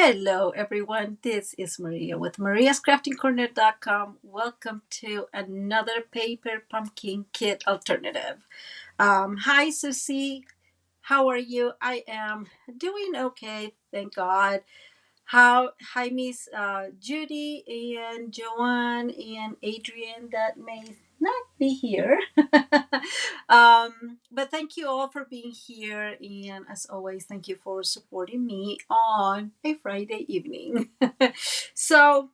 Hello, everyone. This is Maria with mariascraftingcorner.com. Welcome to another paper pumpkin kit alternative. Hi, Susie. How are you? I am doing okay, thank God. Hi, Miss Judy and Joanne and Adrian that may not be here. But thank you all for being here. And as always, thank you for supporting me on a Friday evening. So,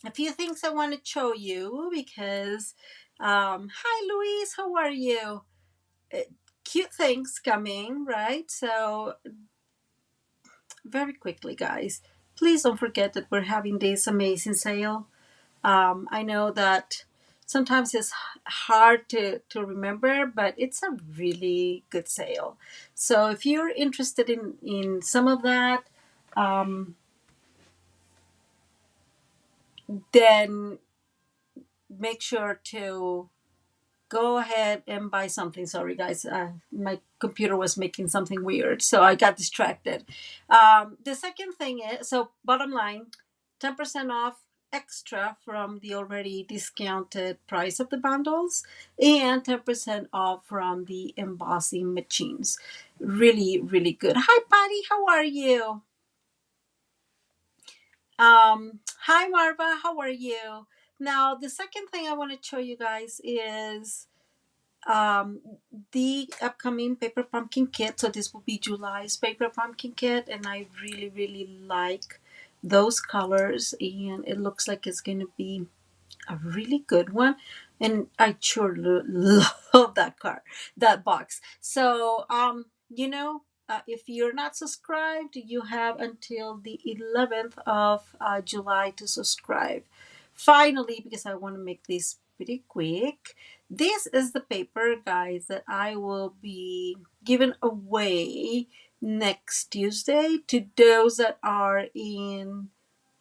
a few things I want to show you because, hi, Louise, how are you? Uh, Cute things coming, right? So, very quickly, guys, please don't forget that we're having this amazing sale. I know that sometimes it's hard to remember, but it's a really good sale. So if you're interested in some of that, um, then make sure to go ahead and buy something. Sorry, guys, my computer was making something weird, so I got distracted. The second thing is, so bottom line, 10% off extra from the already discounted price of the bundles and 10% off from the embossing machines. Really, really good. Hi, Patty, how are you? Hi, Marva, how are you? Now, the second thing I want to show you guys is um, the upcoming paper pumpkin kit. So this will be July's paper pumpkin kit, and I really, really like those colors, and it looks like it's going to be a really good one. And I sure love that box. So, if you're not subscribed, you have until the 11th of July to subscribe. Finally, because I want to make this pretty quick, this is the paper, guys, that I will be giving away next Tuesday to those that are in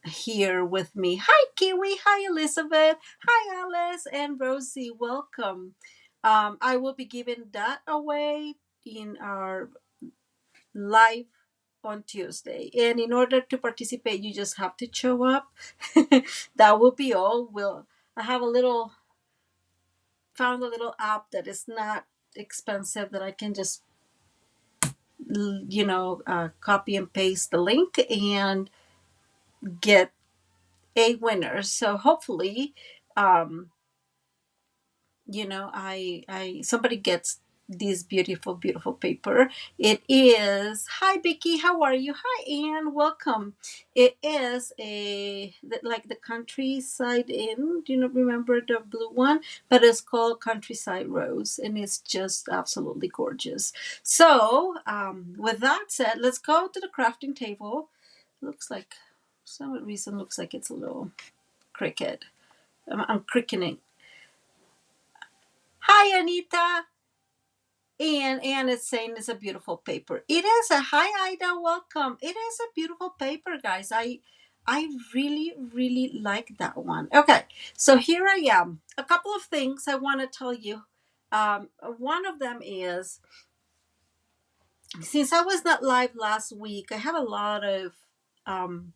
here with me. Hi, Kiwi. Hi, Elizabeth. Hi, Alice and Rosie. Welcome. I will be giving that away in our live on Tuesday. And in order to participate, you just have to show up. That will be all. I have found a little app that is not expensive that I can just copy and paste the link and get a winner. So hopefully, um, I somebody gets this beautiful paper. It is, hi Vicky, how are you? Hi Anne, welcome. It is like the Countryside Inn. Do you not remember the blue one? But it's called Countryside Rose, and it's just absolutely gorgeous. So with that said, let's go to the crafting table. Looks like, for some reason, looks like it's a little cricket. I'm cricketing. Hi, Anita. And it's saying it's a beautiful paper. It is a hi, Ida. Welcome. It is a beautiful paper, guys. I really, really like that one. Okay, so here I am. A couple of things I want to tell you. One of them is, since I was not live last week, I have a lot of um,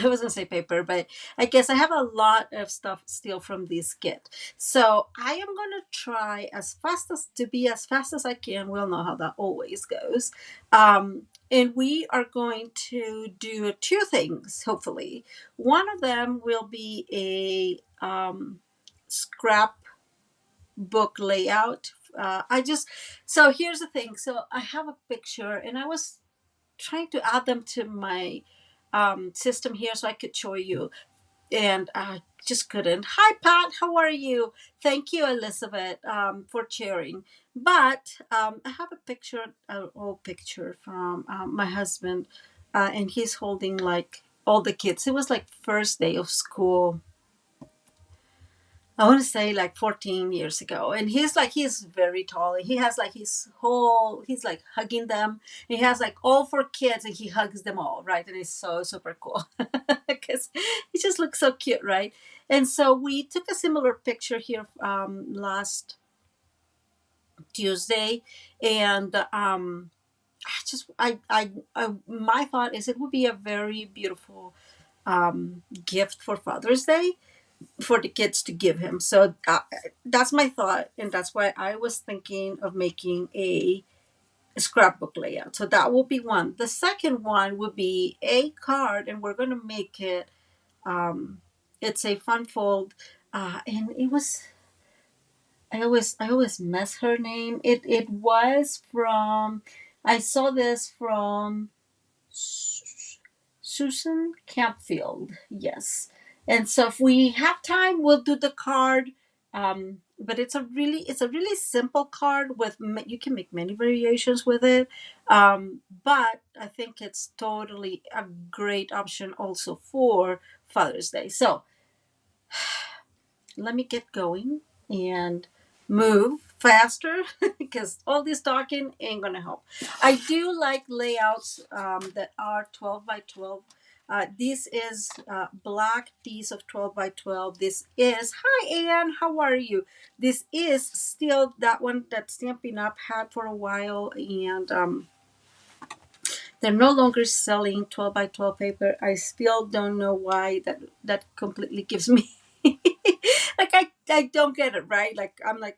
I was gonna say paper, but I guess I have a lot of stuff still from this kit. So I am gonna try to be as fast as I can. We'll know how that always goes. And we are going to do two things, hopefully. One of them will be scrap book layout. So here's the thing. So I have a picture, and I was trying to add them to my system here so I could show you, and I just couldn't. Hi, Pat. How are you? Thank you, Elizabeth, for sharing. But I have a picture, an old picture from my husband, and he's holding like all the kids. It was like first day of school. I want to say like 14 years ago. And he's very tall. He has like he's like hugging them. He has like all four kids and he hugs them all, right? And it's so super cool because he just looks so cute, right? And so we took a similar picture here last Tuesday. And my thought is it would be a very beautiful gift for Father's Day for the kids to give him. So that's my thought, and that's why I was thinking of making a scrapbook layout. So that will be one. The second one would be a card, and we're going to make it. It's a fun fold, and it was. I always mess her name. It was from. I saw this from Susan Campfield. Yes, and so if we have time, we'll do the card. But it's a really simple card with you can make many variations with it. But I think it's totally a great option also for Father's Day. So let me get going and move faster because all this talking ain't gonna help. I do like layouts that are 12 by 12. This is black piece of 12 by 12. This is, hi Anne, how are you? This is still that one that Stampin' Up had for a while, and they're no longer selling 12 by 12 paper. I still don't know why. That completely gives me like I don't get it, right? Like I'm like,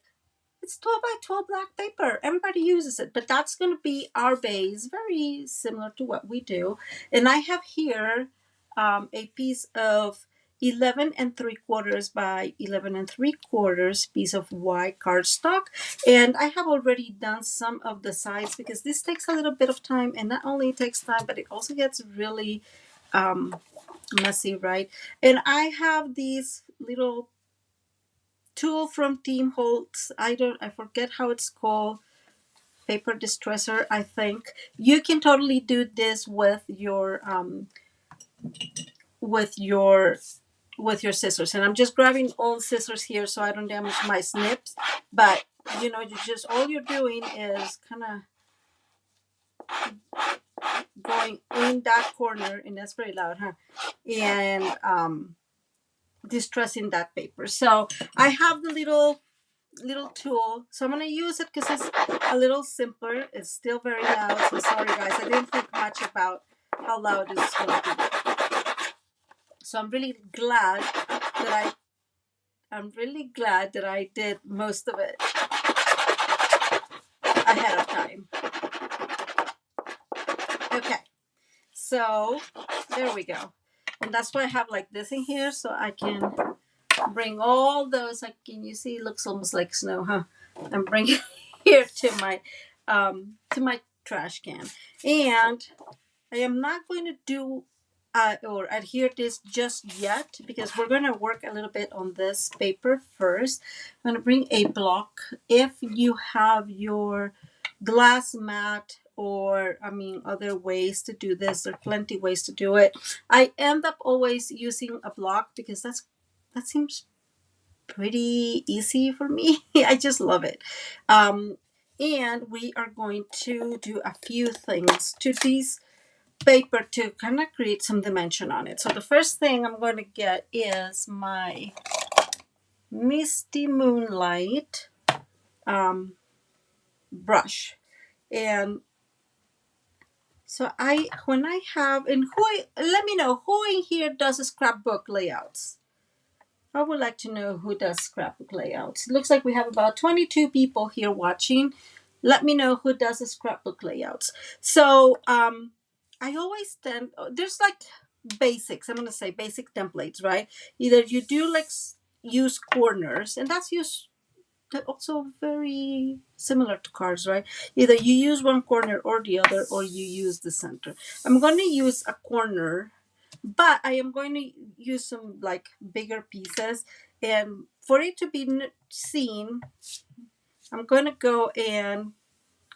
it's 12 by 12 black paper. Everybody uses it, but that's going to be our base, very similar to what we do. And I have here a piece of 11 3/4 by 11 3/4 piece of white cardstock. And I have already done some of the sides because this takes a little bit of time, and not only it takes time, but it also gets really messy, right? And I have these little tool from Team Holtz. I forget how it's called. Paper distresser, I think. You can totally do this with your with your with your scissors. And I'm just grabbing old scissors here so I don't damage my snips. But you just all you're doing is kind of going in that corner, and that's very loud, huh? And distressing that paper. So I have the little tool, so I'm going to use it because it's a little simpler. It's still very loud, so sorry guys, I didn't think much about how loud it's going to be. So I'm really glad that I did most of it ahead of time. Okay, so there we go. And that's why I have like this in here, so I can bring all those, like, can you see, it looks almost like snow, huh? I'm bringing here to my trash can. And I am not going to do or adhere this just yet because we're going to work a little bit on this paper first. I'm going to bring a block. If you have your glass mat, or other ways to do this, there are plenty ways to do it. I end up always using a block because that seems pretty easy for me. I just love it. And we are going to do a few things to these paper to kind of create some dimension on it. So the first thing I'm going to get is my Misty Moonlight brush. And so let me know who in here does scrapbook layouts. I would like to know who does scrapbook layouts. It looks like we have about 22 people here watching. Let me know who does the scrapbook layouts. So I always there's like basics. I'm going to say basic templates, right? Either you do like use corners, and that's also very similar to cards, right? Either you use one corner or the other, or you use the center. I'm going to use a corner, but I am going to use some like bigger pieces, and for it to be seen, I'm going to go and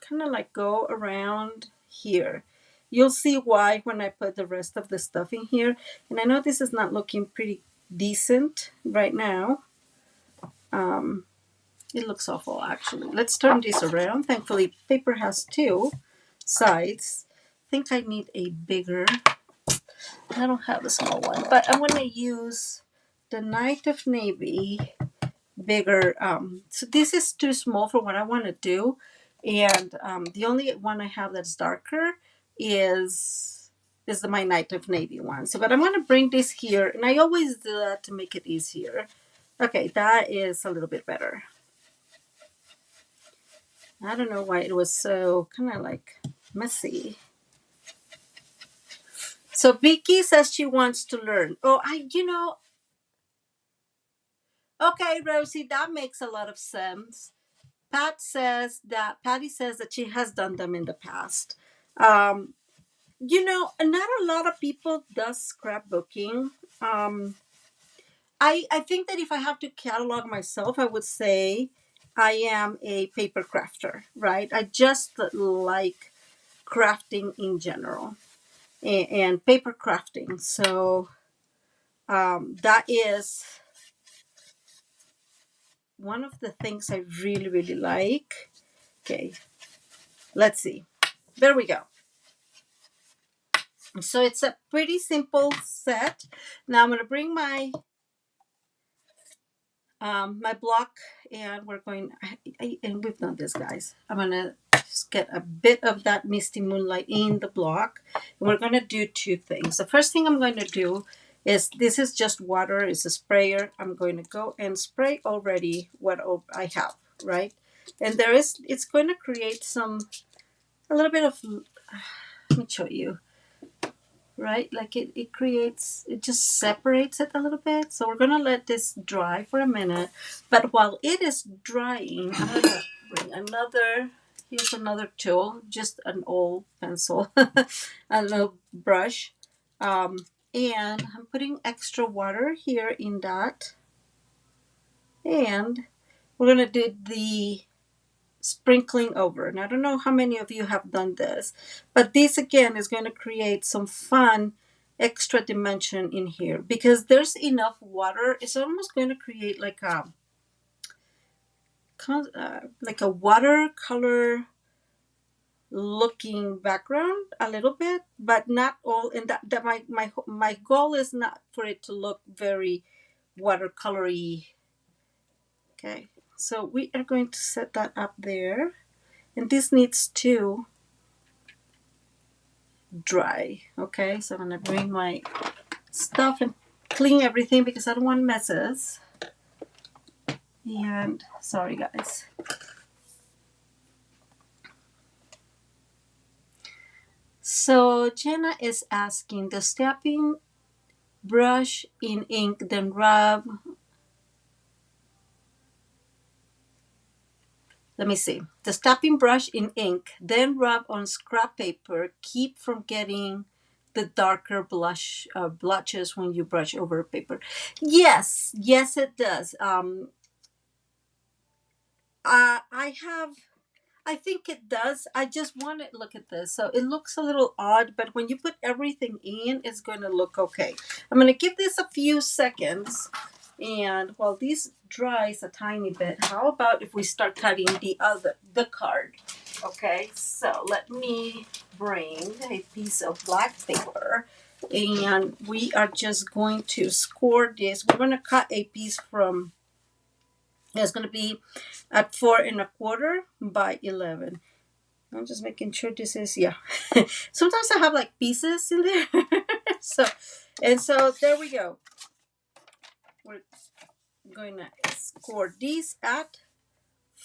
kind of like go around here. You'll see why when I put the rest of the stuff in here. And I know this is not looking pretty decent right now. It looks awful, actually. Let's turn this around. Thankfully, paper has two sides. I think I need a bigger. I don't have a small one, but I'm going to use the Night of Navy bigger. So this is too small for what I want to do. And the only one I have that's darker is my Night of Navy one. So, but I'm going to bring this here, and I always do that to make it easier. Okay, that is a little bit better. I don't know why it was so kind of like messy. So Vicky says she wants to learn. Oh, okay, Rosie, that makes a lot of sense. Patty says that she has done them in the past. Um, not a lot of people does scrapbooking. I think that if I have to catalog myself, I would say I am a paper crafter, right? I just like crafting in general and paper crafting. So that is one of the things I really, really like. Okay, let's see. There we go. So it's a pretty simple set. Now I'm going to bring my my block, and we're going, and we've done this, guys. I'm going to just get a bit of that Misty Moonlight in the block. And we're going to do two things. The first thing I'm going to do is, this is just water. It's a sprayer. I'm going to go and spray already what I have, right? And it's going to create a little bit of, let me show you. Right, like it creates, it just separates it a little bit. So we're gonna let this dry for a minute, but while it is drying, I'm gonna bring here's another tool, just an old pencil, a little brush, and I'm putting extra water here in that, and we're gonna do the sprinkling over. And I don't know how many of you have done this, but this again is going to create some fun extra dimension in here because there's enough water. It's almost going to create like a watercolor looking background a little bit, but not all. And that my goal is not for it to look very watercolory. Okay, so we are going to set that up there. And this needs to dry. Okay, so I'm going to bring my stuff and clean everything because I don't want messes. And sorry, guys. So Jenna is asking, the stepping brush in ink, then rub. Let me see. The stepping brush in ink, then rub on scrap paper. Keep from getting the darker blotches when you brush over paper. Yes, it does. I think it does. I just want to look at this. So it looks a little odd, but when you put everything in, it's going to look okay. I'm going to give this a few seconds. And while this dries a tiny bit, how about if we start cutting the card? Okay, so let me bring a piece of black paper, and we are just going to score this. We're going to cut a piece from, it's going to be at 4¼ by 11. I'm just making sure this is, yeah. Sometimes I have like pieces in there. so there we go. We're going to score these at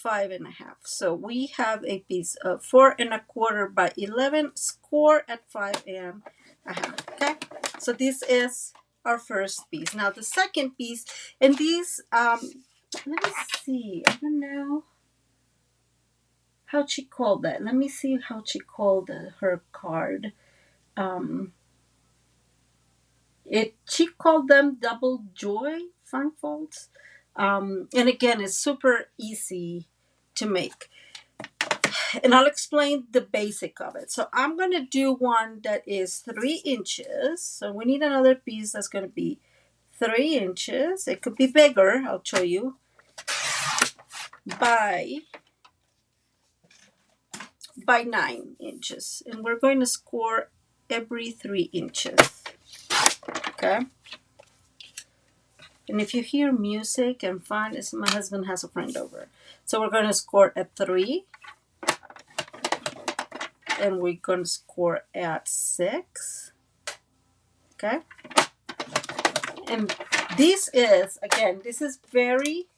5½. So we have a piece of 4¼ by 11, score at 5½. Okay, so this is our first piece. Now the second piece, and these let me see, I don't know how she called that. Let me see how she called her card. She called them Double Joy fun folds. And again, it's super easy to make. And I'll explain the basic of it. So I'm going to do one that is 3 inches. So we need another piece that's going to be 3 inches. It could be bigger, I'll show you, by 9 inches. And we're going to score every 3 inches. Okay. And if you hear music and fun, my husband has a friend over. So we're going to score at 3. and we're going to score at 6. Okay. And this is, again, this is very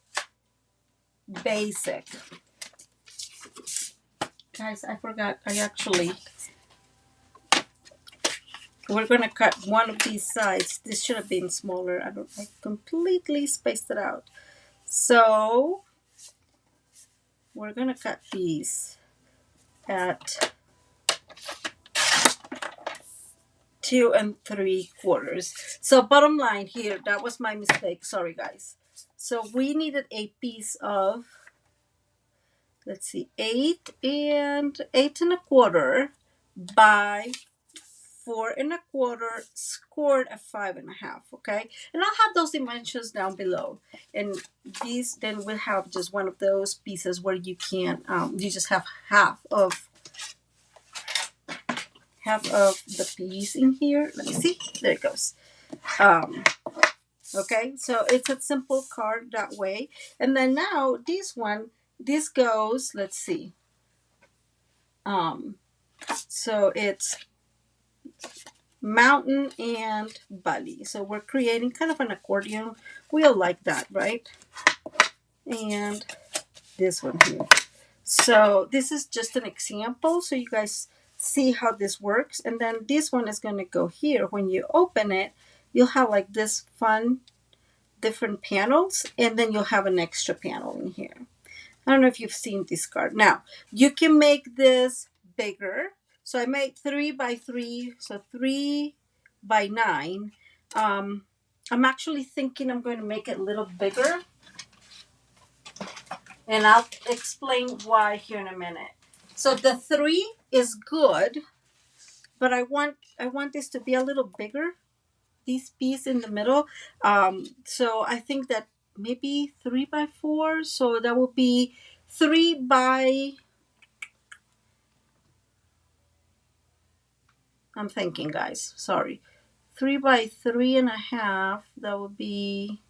basic. Guys, I forgot. We're going to cut one of these sides. This should have been smaller. I completely spaced it out. So we're going to cut these at 2 3/4. So bottom line here, that was my mistake. Sorry, guys. So we needed a piece of, let's see, 8 1/4 by 4 1/4, scored at 5 1/2. Okay, and I'll have those dimensions down below. And these, then we'll have just one of those pieces where you can, you just have half of the piece in here. Let me see. There it goes. Okay, so it's a simple card that way. And then now this one, this goes, let's see. So it's mountain and valley. So we're creating kind of an accordion wheel like that, right? And this one here. So this is just an example so you guys see how this works. And then this one is going to go here. When you open it, you'll have like this fun different panels, and then you'll have an extra panel in here. I don't know if you've seen this card. Now you can make this bigger. So I made 3 by 3, so 3 by 9. I'm actually thinking I'm going to make it a little bigger, and I'll explain why here in a minute. So the 3 is good, but I want this to be a little bigger, this piece in the middle. So I think that maybe 3 by 4. So that will be 3 by, I'm thinking, guys, sorry, 3 by 3 1/2. That would be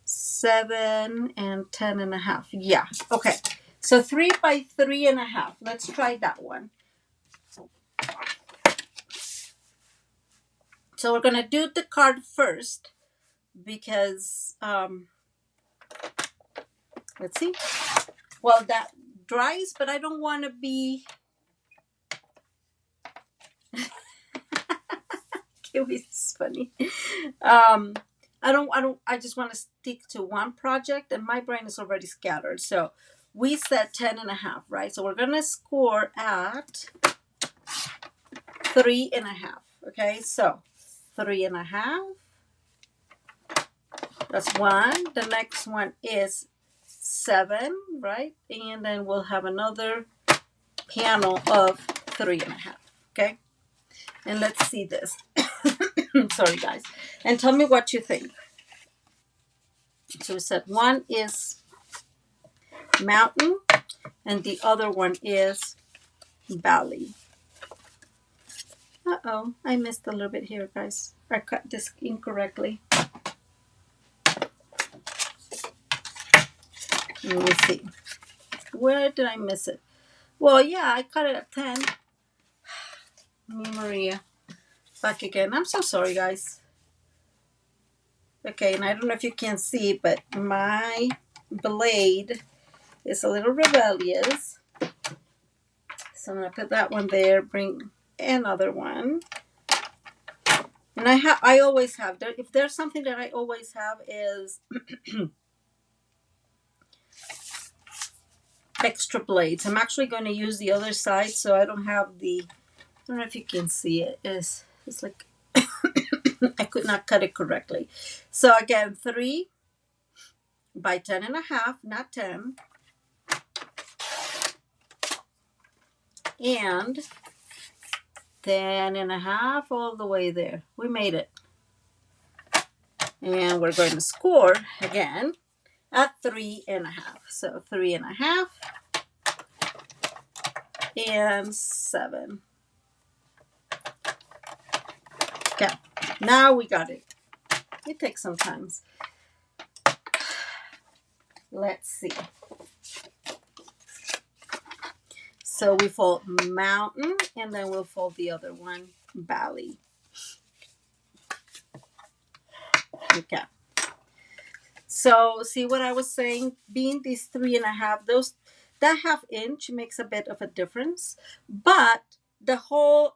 7 and 10 1/2. Yeah. Okay. So 3 by 3 1/2. Let's try that one. So we're going to do the card first because, let's see. Well, that dries, but I don't want to be, it's funny. I just want to stick to one project, and my brain is already scattered. So we said 10 1/2, right? So we're going to score at 3 1/2. Okay. So 3 1/2. That's 1. The next one is 7, right? And then we'll have another panel of 3 1/2. Okay. And let's see this. Sorry, guys. And tell me what you think. So we said one is mountain and the other one is valley. Uh-oh, I missed a little bit here, guys. I cut this incorrectly. Let me see. Where did I miss it? Well, yeah, I cut it at 10. Me, Maria. Back again. I'm so sorry, guys. Okay, and I don't know if you can see, but my blade is a little rebellious. So I'm going to put that one there, bring another one. And I always have, if there's something that I always have is extra blades. I'm actually going to use the other side so I don't have the, I don't know if you can see it. It's like I could not cut it correctly. So again, 3 by 10 1/2, not 10. And 10 1/2 all the way there. We made it. And we're going to score again at 3 1/2. So 3 1/2 and 7. Okay, now we got it. It takes some time. Let's see. So we fold mountain, and then we'll fold the other one, valley. Okay. So see what I was saying? Being these 3.5, that ½ inch makes a bit of a difference. But the whole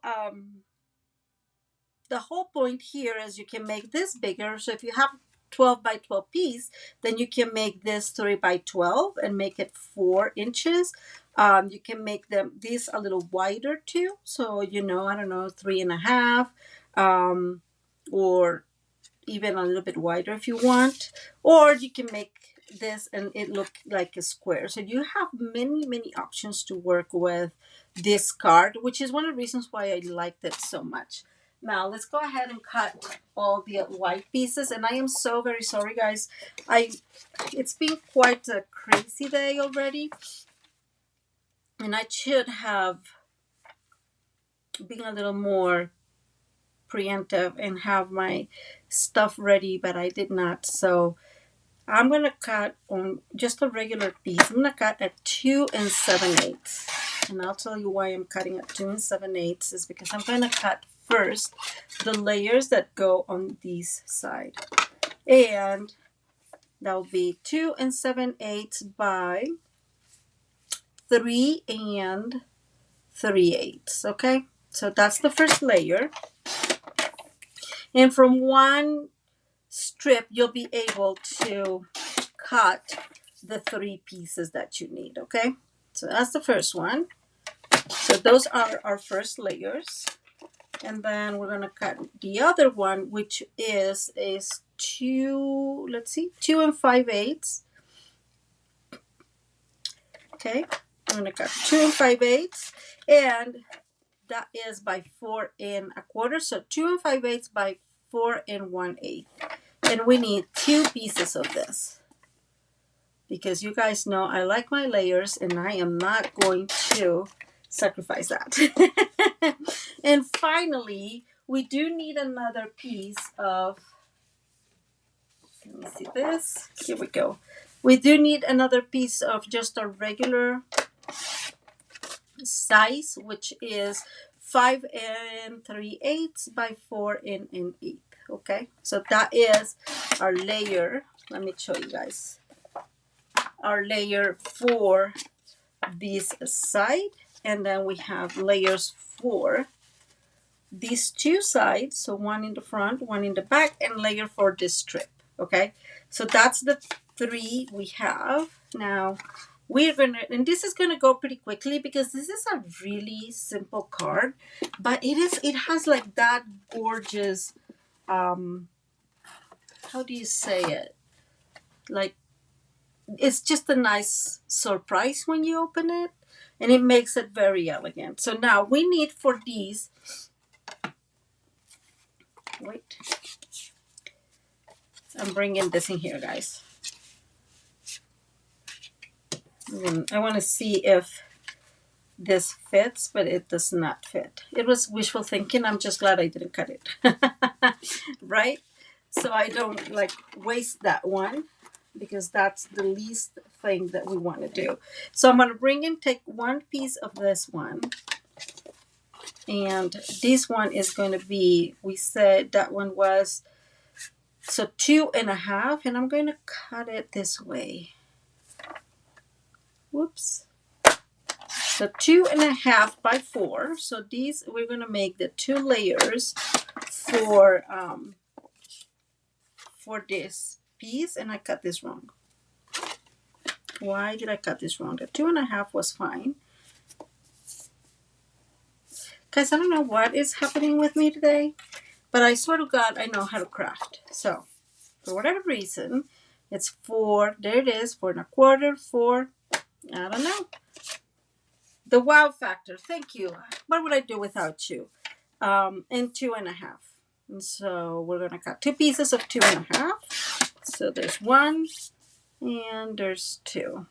point here is you can make this bigger. So if you have 12 by 12 piece, then you can make this 3 by 12 and make it 4 inches. You can make these a little wider too. So, I don't know, 3.5, or even a little bit wider if you want, or you can make this and it look like a square. So you have many options to work with this card, which is one of the reasons why I liked it so much. Now let's go ahead and cut all the white pieces, and I am so very sorry, guys. It's been quite a crazy day already, and I should have been a little more preemptive and have my stuff ready, but I did not. So I'm going to cut on just a regular piece. I'm going to cut at 2 7/8. And I'll tell you why I'm cutting at 2 7/8 is because I'm going to cut first the layers that go on this side. And that will be 2 7/8 by 3 3/8. Okay, so that's the first layer. And from one strip, you'll be able to cut the 3 pieces that you need. Okay, so that's the first one. So those are our first layers. And then we're going to cut the other one, which is 2, let's see, 2 5/8. Okay, I'm going to cut 2 5/8, and that is by 4 1/4. So 2 5/8 by 4 1/8. And we need 2 pieces of this, because you guys know I like my layers and I am not going to sacrifice that. And finally, we do need another piece of, let me see this, here we go. We do need another piece of just a regular size, which is 5 3/8 by 4 1/8. Okay, so that is our layer. Let me show you guys our layer for this side, and then we have layers for these 2 sides, so one in the front, one in the back, and layer for this strip. Okay, so that's the 3 we have. Now we're gonna, and this is gonna go pretty quickly because this is a really simple card, but it has like that gorgeous, how do you say it, like, it's just a nice surprise when you open it, and it makes it very elegant. So now we need for these, wait, I'm bringing this in here, guys. I want to see if this fits, but it does not fit. It was wishful thinking. I'm just glad I didn't cut it. Right? So I don't like waste that one, because that's the least thing that we want to do. So I'm going to take one piece of this one, and this one is going to be, we said that one was, so 2.5, and I'm going to cut it this way. Whoops. So 2.5 by 4. So these, we're going to make the 2 layers for this piece, and I cut this wrong. Why did I cut this wrong? The 2.5 was fine. Guys, I don't know what is happening with me today, but I swear to God, I know how to craft. So for whatever reason, it's 4. There it is, 4 1/4, 4. I don't know. The wow factor. Thank you. What would I do without you? And 2.5. And so we're going to cut 2 pieces of 2.5. So there's 1 and there's 2.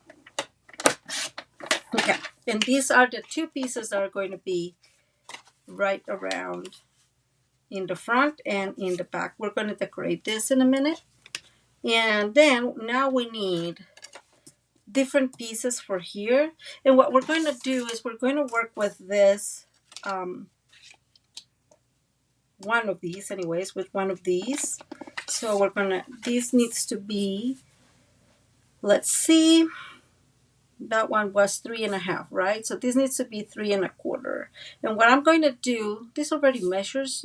Okay. And these are the 2 pieces that are going to be right around in the front and in the back. We're going to decorate this in a minute. And then now we need different pieces for here. And what we're going to do is we're going to work with this, one of these anyways, with one of these. So we're going to, this needs to be, let's see, that one was 3.5, right? So this needs to be 3.25. And what I'm going to do, this already measures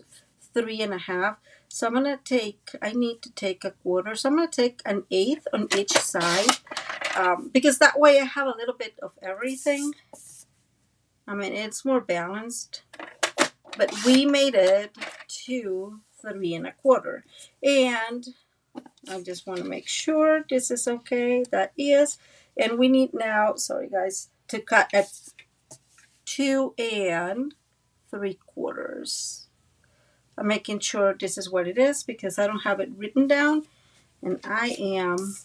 3.5. So I'm going to take, I need to take a quarter. So I'm going to take an eighth on each side, because that way I have a little bit of everything. I mean, it's more balanced, but we made it to 3.25. And I just want to make sure this is okay. That is. And we need now, sorry guys, to cut at 2.75. I'm making sure this is what it is because I don't have it written down and I am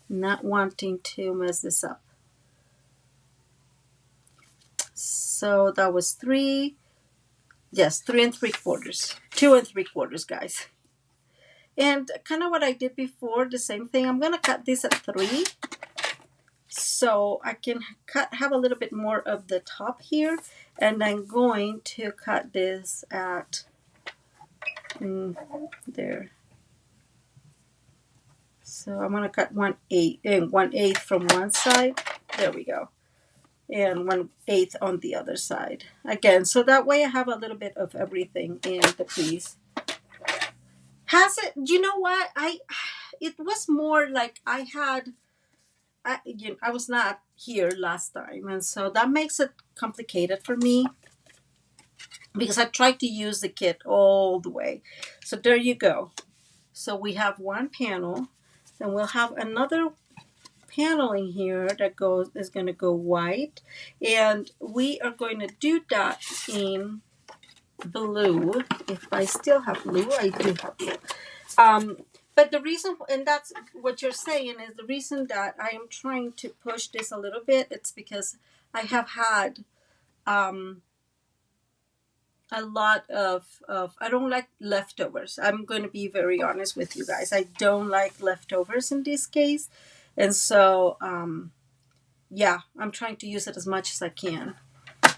not wanting to mess this up. So that was 3. Yes, 3.75. 2.75, guys. And kind of what I did before, the same thing. I'm going to cut this at 3. So I can have a little bit more of the top here. And I'm going to cut this at there. So I'm going to cut 1/8 and 1/8 from one side. There we go. And 1/8 on the other side. Again, so that way I have a little bit of everything in the piece. Has it, you know what? It was more like I was not here last time. And so that makes it complicated for me because I tried to use the kit all the way. So there you go. So we have one panel, and we'll have another paneling here that is going to go white, and we are going to do that in blue. If I still have blue, I do have blue. But the reason, and that's what you're saying, is the reason that I am trying to push this a little bit. It's because I have had a lot of I don't like leftovers. I'm going to be very honest with you guys. I don't like leftovers in this case. And so, yeah, I'm trying to use it as much as I can.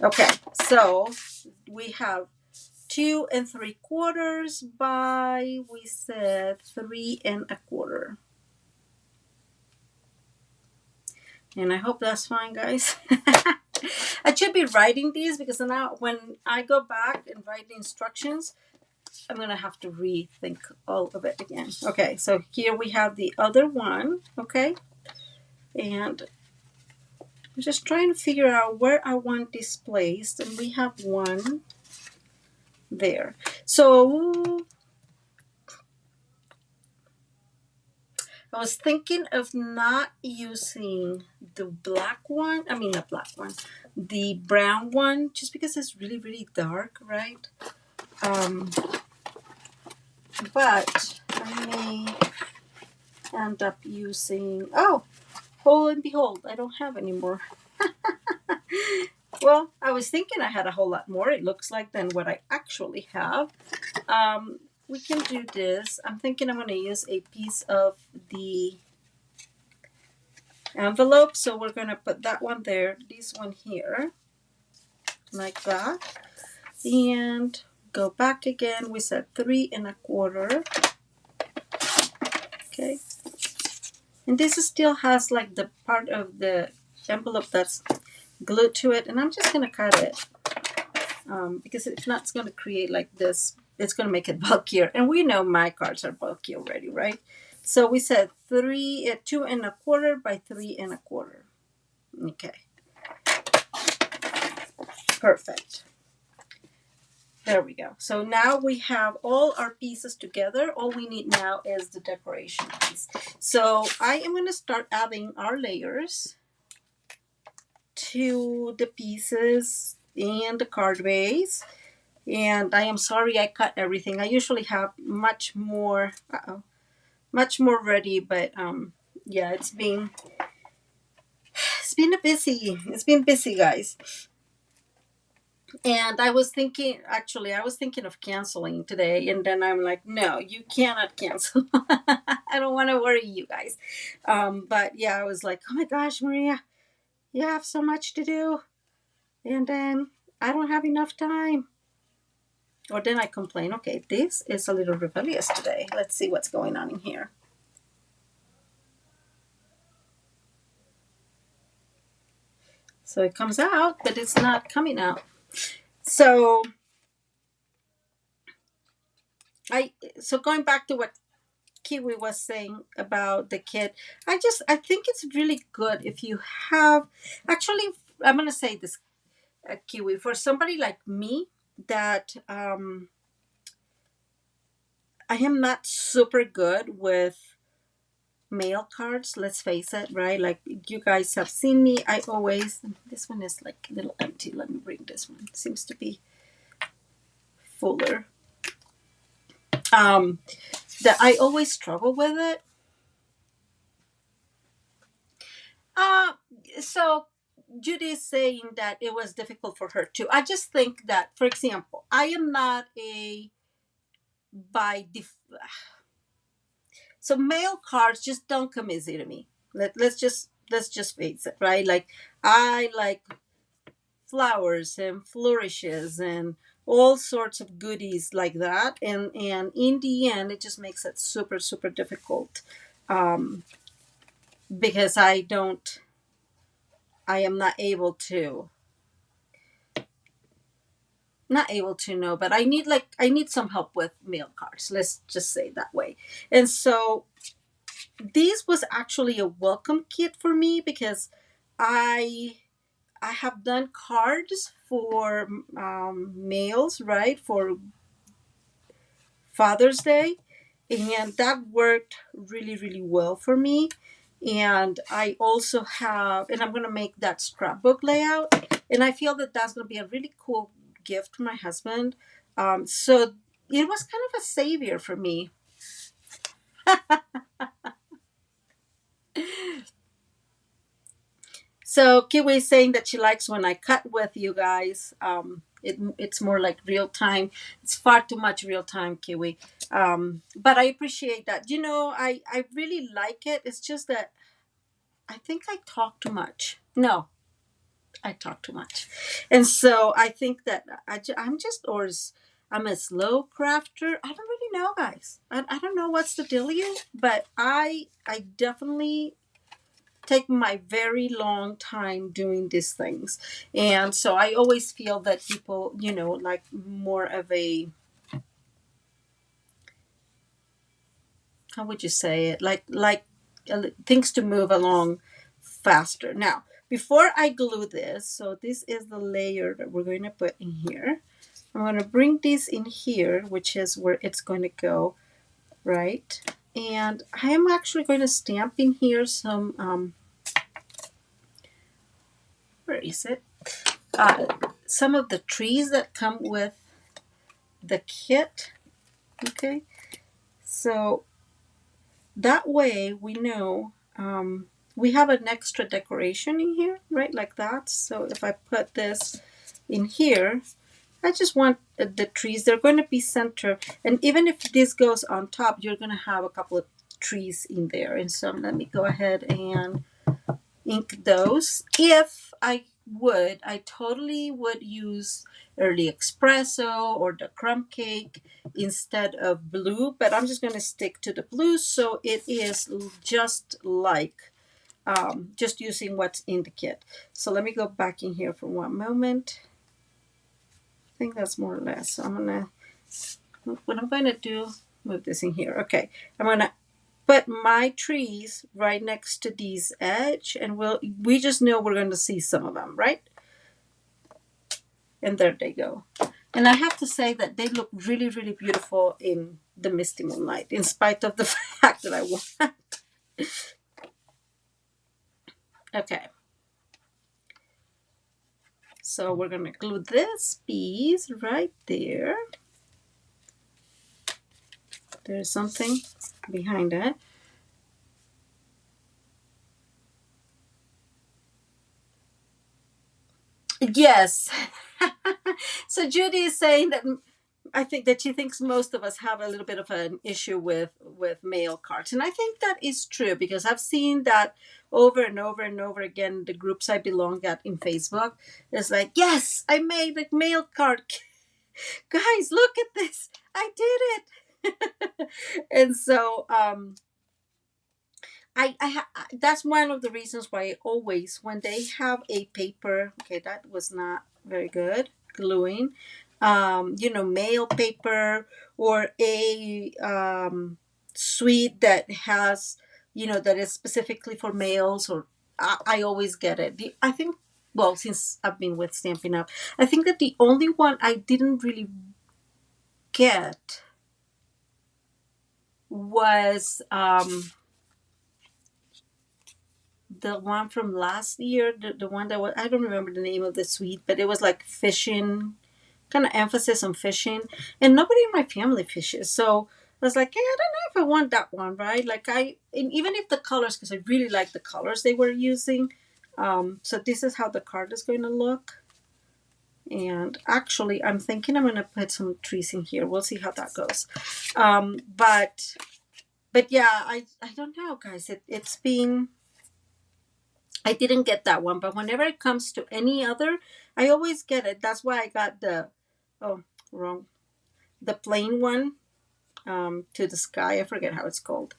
Okay, so we have 2.75 by, we said 3.25. And I hope that's fine, guys. I should be writing these because now when I go back and write the instructions, I'm going to have to rethink all of it again. Okay, so here we have the other one, okay? And I'm just trying to figure out where I want this placed. And we have one there. So I was thinking of not using the black one. I mean, not black one. The brown one, just because it's really, really dark, right? But I may end up using, oh, lo and behold, I don't have any more. Well, I was thinking I had a whole lot more, it looks like, than what I actually have. We can do this. I'm thinking I'm going to use a piece of the envelope. So we're going to put that one there, this one here, like that. And go back again. We said 3.25. Okay. And this still has like the part of the envelope that's glued to it. And I'm just going to cut it. Because if not, it's going to create like this. It's going to make it bulkier. And we know my cards are bulky already, right? So we said 2.25 by 3.25. Okay. Perfect. There we go. So now we have all our pieces together. All we need now is the decoration piece. So I am going to start adding our layers to the pieces and the card base. And I am sorry I cut everything. I usually have much more ready, but yeah, it's been busy, guys. And I was thinking of canceling today, and then I'm like, no, you cannot cancel. I don't want to worry you guys. But yeah, I was like, oh my gosh, Maria, you have so much to do. And then I don't have enough time. Or then I complain, okay, this is a little rebellious today. Let's see what's going on in here. So it comes out, but it's not coming out. So I so going back to what Kiwi was saying about the kid, I think it's really good if you have actually I'm gonna say this, Kiwi, for somebody like me that I am not super good with mail cards, let's face it, right? Like you guys have seen me, I always, this one is like a little empty. Let me bring this one. It seems to be fuller. That I always struggle with it. Uh so Judy is saying that it was difficult for her too. I just think that, for example, I am not a by def- so mail cards just don't come easy to me. Let's just face it, right? Like I like flowers and flourishes and all sorts of goodies like that, and in the end it just makes it super super difficult, um, because I am not able to know, but I need some help with mail cards, let's just say that way. And so this was actually a welcome kit for me because i I have done cards for mails, right, for Father's Day, and that worked really, really well for me. And I also have, and I'm going to make that scrapbook layout, and I feel that that's going to be a really cool gift for my husband. So it was kind of a savior for me. So Kiwi is saying that she likes when I cut with you guys. It's more like real time. It's far too much real time, Kiwi. But I appreciate that. I really like it. It's just that I think I talk too much. No, I talk too much. And so I think that I'm just, I'm a slow crafter. I don't really know, guys. I don't know what's the dealio, but I definitely take my very long time doing these things. And so I always feel that people, like more of a, how would you say it, things to move along faster. Now, before I glue this, so this is the layer that we're going to put in here. I'm going to bring this in here, which is where it's going to go, right? And I am actually going to stamp in here some where is it, uh, some of the trees that come with the kit. Okay, so that way we know, we have an extra decoration in here, right, like that. So if I put this in here, I just want the trees, they're going to be center, and even if this goes on top, you're going to have a couple of trees in there. And so let me go ahead and ink those. If I totally would use early espresso or the crumb cake instead of blue, but I'm just going to stick to the blue, so it is just like, just using what's in the kit. So let me go back in here for one moment. I think that's more or less. So what I'm going to do, move this in here. Okay, I'm going to put my trees right next to these edge, and we just know we're going to see some of them, right? And there they go. And I have to say that they look really, really beautiful in the misty moonlight, in spite of the fact that I want. Okay. So we're going to glue this piece right there. There's something behind it. Yes. So Judy is saying that I think that she thinks most of us have a little bit of an issue with mail cards, and I think that is true because I've seen that over and over and over again. The groups I belong at in Facebook is like, yes, I made a mail card. Guys, look at this, I did it. And so that's one of the reasons why I always, when they have a paper, okay, that was not very good, gluing, mail paper or a suite that has, that is specifically for mails, or I always get it. I think, well, since I've been with Stampin' Up, I think that the only one I didn't really get was the one from last year, the one that was, I don't remember the name of the suite, but it was like fishing, kind of emphasis on fishing, and nobody in my family fishes, so I was like, hey, I don't know if I want that one, right? Like and even if the colors, because I really like the colors they were using. So this is how the card is going to look, and actually I'm thinking I'm going to put some trees in here. We'll see how that goes. But yeah, I don't know, guys. It's been, I didn't get that one, but whenever it comes to any other, I always get it. That's why I got oh, wrong, the plain one, to the sky. I forget how it's called.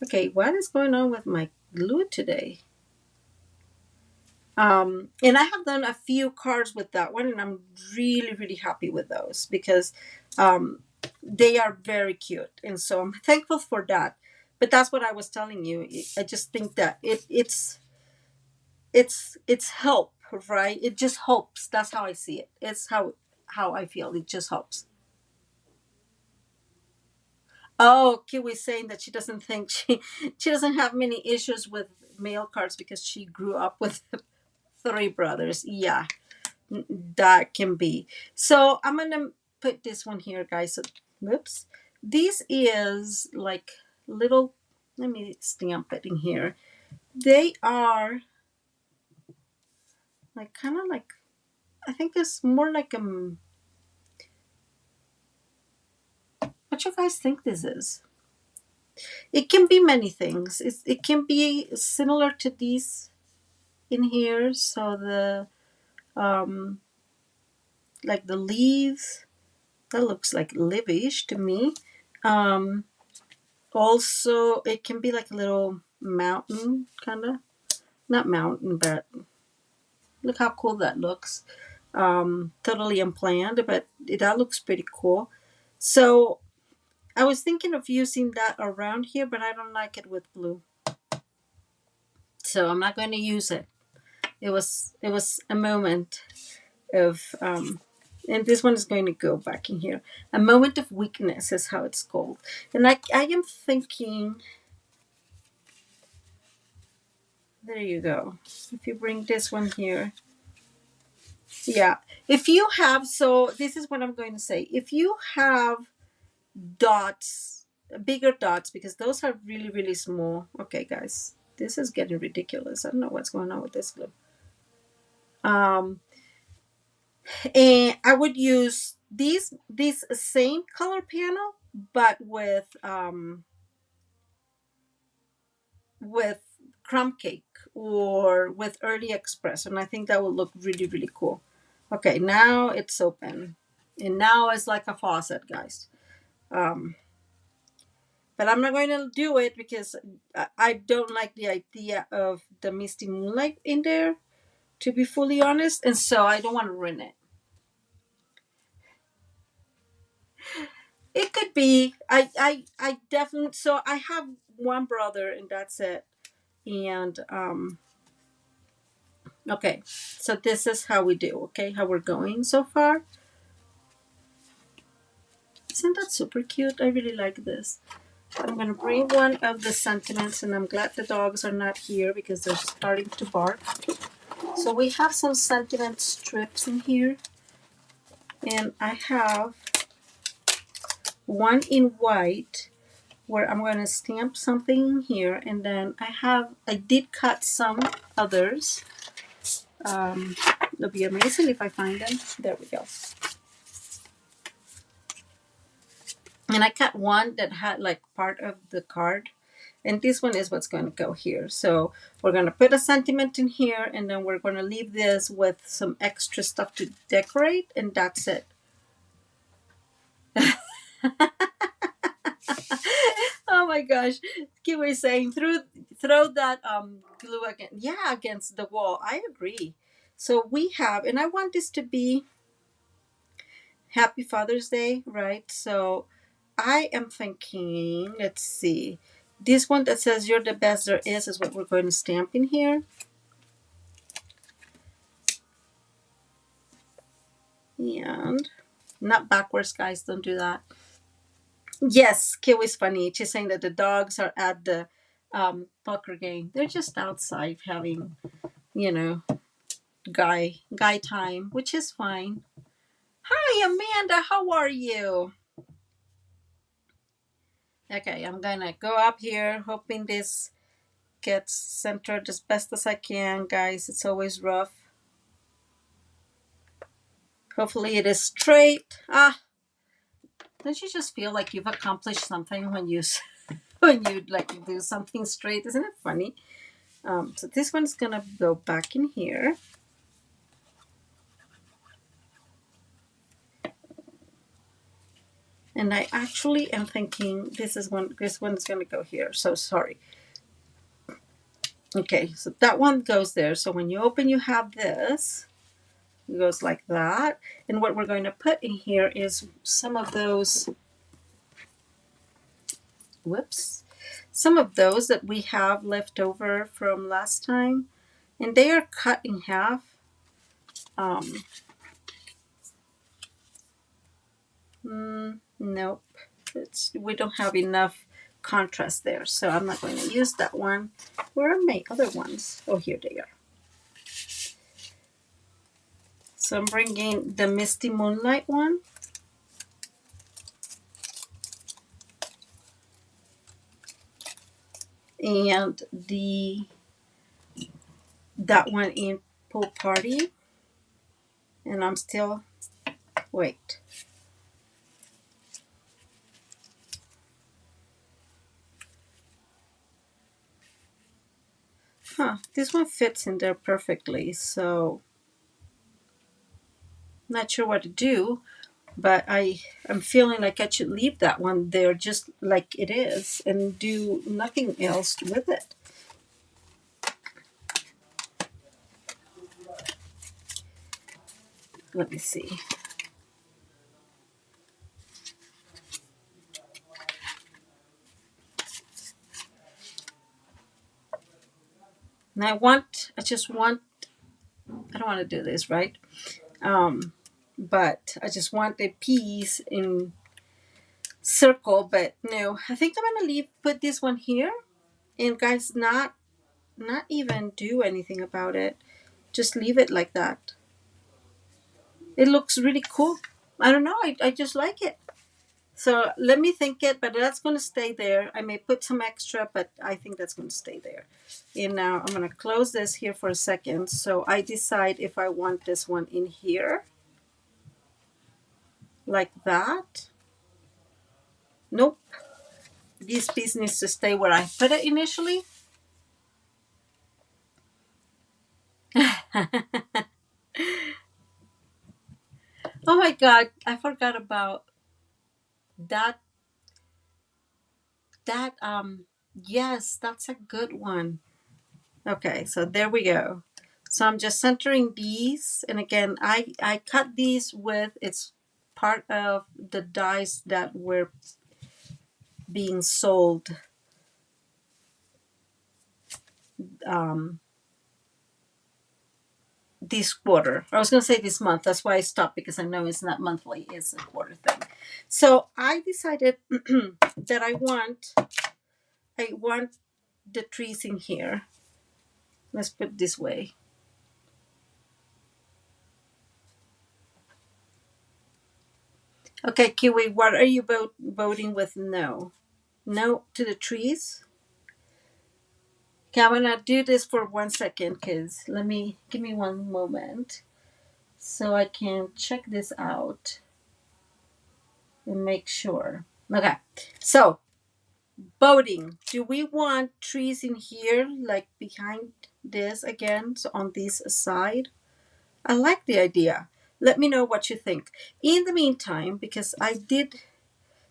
Okay, what is going on with my glue today? And I have done a few cards with that one, and I'm really, really happy with those because they are very cute. And so I'm thankful for that. But that's what I was telling you. I just think that it's help, right? It just helps. That's how I see it. It's how I feel. It just helps. Oh, Kiwi's saying that she doesn't think she doesn't have many issues with mail cards because she grew up with three brothers. Yeah, that can be. So I'm gonna put this one here, guys. So, whoops. This is like little. Let me stamp it in here. They are like kind of like, I think it's more like what you guys think this is? It can be many things. It can be similar to these in here. So the like the leaves, that looks like livish to me. Um, Also, it can be like a little mountain, kind of. Not mountain, but look how cool that looks. Totally unplanned, but that looks pretty cool. So I was thinking of using that around here, but I don't like it with blue. So I'm not going to use it. It was a moment of and this one is going to go back in here. A moment of weakness is how it's called. And I am thinking, there you go. If you bring this one here. Yeah. If you have, so this is what I'm going to say. If you have dots, bigger dots, because those are really, really small. Okay, guys, this is getting ridiculous. I don't know what's going on with this glue. And I would use this same color panel, but with crumb cake or with early express, and I think that would look really, really cool. Okay, now it's open, and now it's like a faucet, guys. But I'm not going to do it because I don't like the idea of the misty moonlight in there, to be fully honest, and so I don't want to ruin it. It could be. I definitely. So I have one brother, and that's it. And okay, so this is how we do. Okay, how we're going so far. Isn't that super cute? I really like this. I'm gonna bring one of the sentiments, and I'm glad the dogs are not here because they're starting to bark. So we have some sentiment strips in here, and I have one in white where I'm going to stamp something here, and then I did cut some others. It'll be amazing if I find them. There we go. And I cut one that had like part of the card. And this one is what's going to go here. So we're going to put a sentiment in here, and then we're going to leave this with some extra stuff to decorate, and that's it. Oh my gosh. Kiwi saying throw that glue again. Yeah, against the wall. I agree. So we have, and I want this to be Happy Father's Day, right? So I am thinking, let's see. This one that says you're the best there is what we're going to stamp in here. And not backwards, guys. Don't do that. Yes, Kiwi's funny. She's saying that the dogs are at the poker game. They're just outside having, you know, guy time, which is fine. Hi, Amanda. How are you? Okay, I'm gonna go up here, hoping this gets centered as best as I can, guys. It's always rough. Hopefully, it is straight. Ah, don't you just feel like you've accomplished something when you when you like do something straight? Isn't it funny? So this one's gonna go back in here. And I actually am thinking this one's gonna go here. So sorry. Okay, so that one goes there. So when you open, you have this. It goes like that. And what we're going to put in here is some of those, whoops, some of those that we have left over from last time. And they are cut in half. Nope. We don't have enough contrast there. So I'm not going to use that one. Where are my other ones? Oh, here they are. So I'm bringing the Misty Moonlight one. And that one in Pool Party. And I'm still, wait. Huh, this one fits in there perfectly, so not sure what to do, but I'm feeling like I should leave that one there just like it is and do nothing else with it. Let me see. And I don't want to do this, right? But I just want the piece in circle, but no, I think I'm gonna put this one here, and guys, not even do anything about it. Just leave it like that. It looks really cool. I don't know. I just like it. So let me think it, but that's going to stay there. I may put some extra, but I think that's going to stay there. And now I'm going to close this here for a second. So I decide if I want this one in here. Like that. Nope. This piece needs to stay where I put it initially. Oh my God. I forgot about that. Yes, that's a good one. Okay, so there we go. So I'm just centering these, and again, I cut these with, it's part of the dies that were being sold this quarter. I was going to say this month. That's why I stopped, because I know it's not monthly; it's a quarter thing. So I decided that I want the trees in here. Let's put it this way. Okay, Kiwi, what are you voting with? No. No to the trees? Okay, I'm gonna do this for 1 second, because give me one moment so I can check this out and make sure. Okay, so boating. Do we want trees in here, like behind this again, so on this side? I like the idea. Let me know what you think. In the meantime, because I did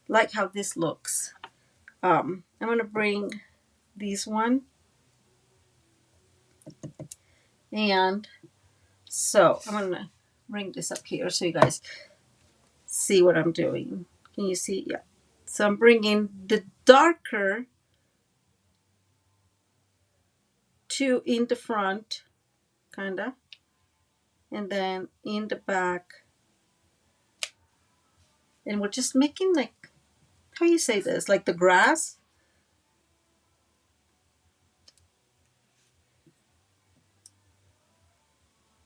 like how this looks, I'm gonna bring this one, and so I'm gonna bring this up here so you guys see what I'm doing. Can you see? Yeah. So I'm bringing the darker to in the front, kinda, and then in the back, and we're just making like, how you say this, like the grass.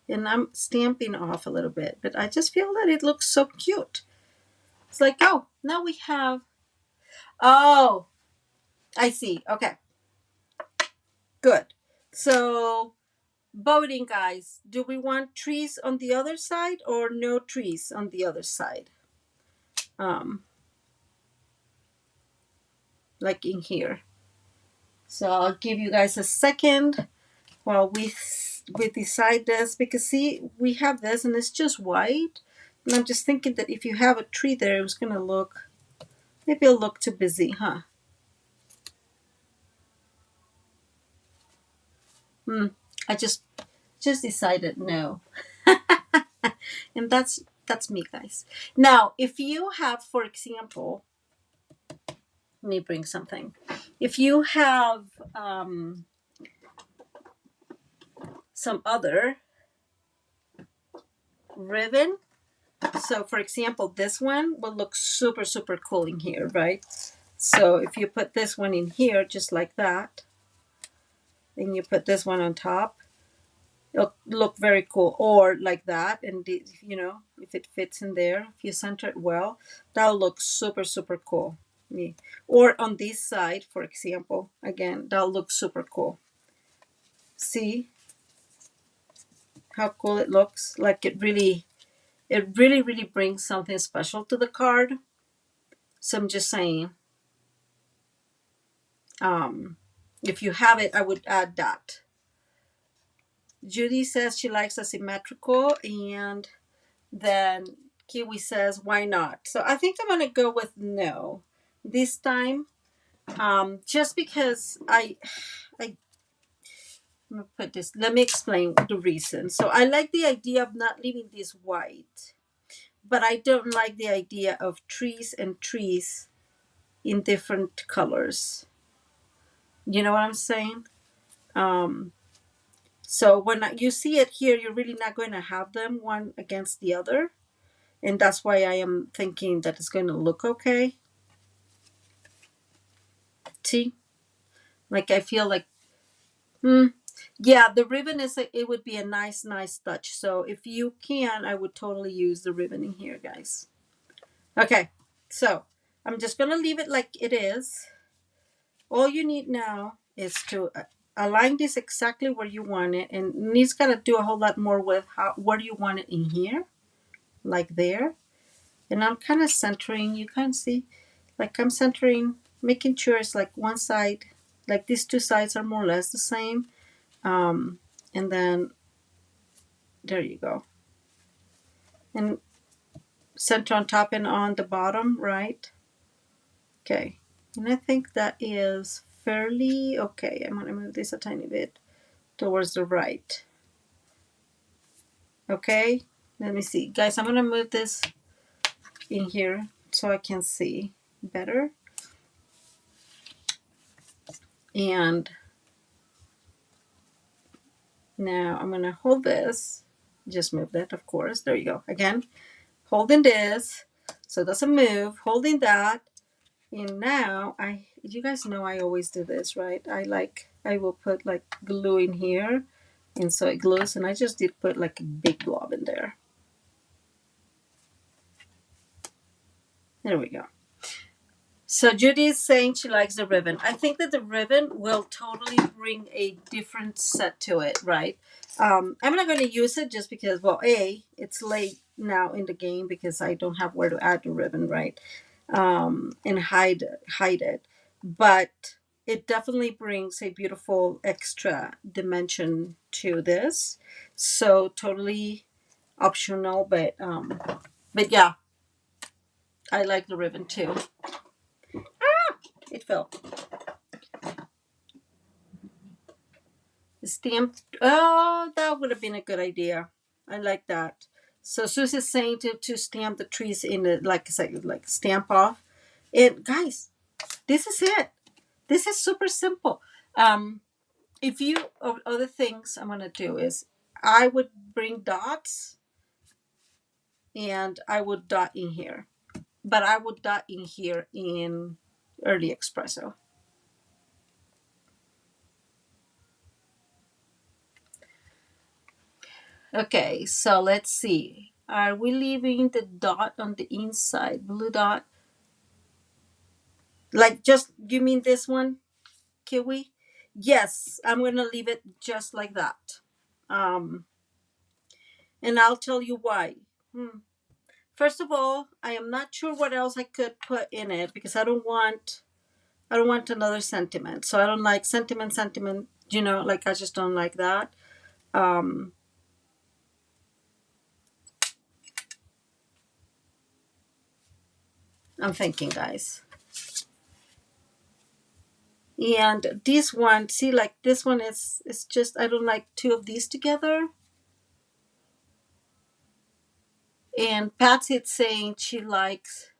And I'm stamping off a little bit, but I just feel that it looks so cute. It's like, oh, now we have, oh, I see. Okay, good. So boating, guys, do we want trees on the other side or no trees on the other side? Um, like in here. So I'll give you guys a second while we decide this, because see, we have this and it's just white. And I'm just thinking that if you have a tree there, it's gonna look, maybe it'll look too busy, huh? I just decided no. And that's me, guys. Now, if you have, for example, let me bring something. If you have some other ribbon, so for example, this one will look super, super cool in here, right? So if you put this one in here, just like that, and you put this one on top, it'll look very cool. Or like that, and you know, if it fits in there, if you center it well, that'll look super, super cool. Or on this side, for example, again, that'll look super cool. See how cool it looks? Like it really, really brings something special to the card. So I'm just saying, if you have it, I would add that. Judy says she likes asymmetrical, and then Kiwi says, why not? So I think I'm going to go with no this time, just because let me put this, let me explain the reason. So I like the idea of not leaving this white, but I don't like the idea of trees and trees in different colors. You know what I'm saying? So when you see it here, you're really not going to have them one against the other. And that's why I am thinking that it's going to look okay. See? Like I feel like, yeah, the ribbon it would be a nice touch. So if you can, I would totally use the ribbon in here, guys. Okay, so I'm just going to leave it like it is. All you need now is to align this exactly where you want it. And Nee's got to do a whole lot more with where do you want it in here, like there. And I'm kind of centering, you can see, like I'm centering, making sure it's like one side, like these two sides are more or less the same. And then there you go. And center on top and on the bottom, right? Okay. And I think that is fairly okay. I'm going to move this a tiny bit towards the right. Okay. Let me see. Guys, I'm going to move this in here so I can see better. And now I'm going to hold this. Just move that, of course. There you go. Again, holding this so it doesn't move. Holding that. And now you guys know I always do this, right? I will put like glue in here, and so it glues. And I just did put like a big blob in there. There we go. So Judy is saying she likes the ribbon. I think that the ribbon will totally bring a different set to it, right? I'm not going to use it just because, well, it's late now in the game because I don't have where to add the ribbon, right? and hide it. But it definitely brings a beautiful extra dimension to this. So totally optional, but yeah, I like the ribbon too. It fell. The stamp. Oh, that would have been a good idea. I like that. So Susie's saying to stamp the trees in the, like I said, like stamp off. And guys, this is it. This is super simple. If you other things I'm gonna do is I would bring dots and I would dot in here, but I would dot in here in early espresso. Okay, so let's see. Are we leaving the dot on the inside, blue dot? Like just, you mean this one, Kiwi? Yes, I'm gonna leave it just like that. Um, and I'll tell you why. First of all, I am not sure what else I could put in it because I don't want another sentiment. So I don't like sentiment, like I just don't like that. Um, I'm thinking, guys. And this one, see, like this one is just, I don't like two of these together. And Patsy is saying she likes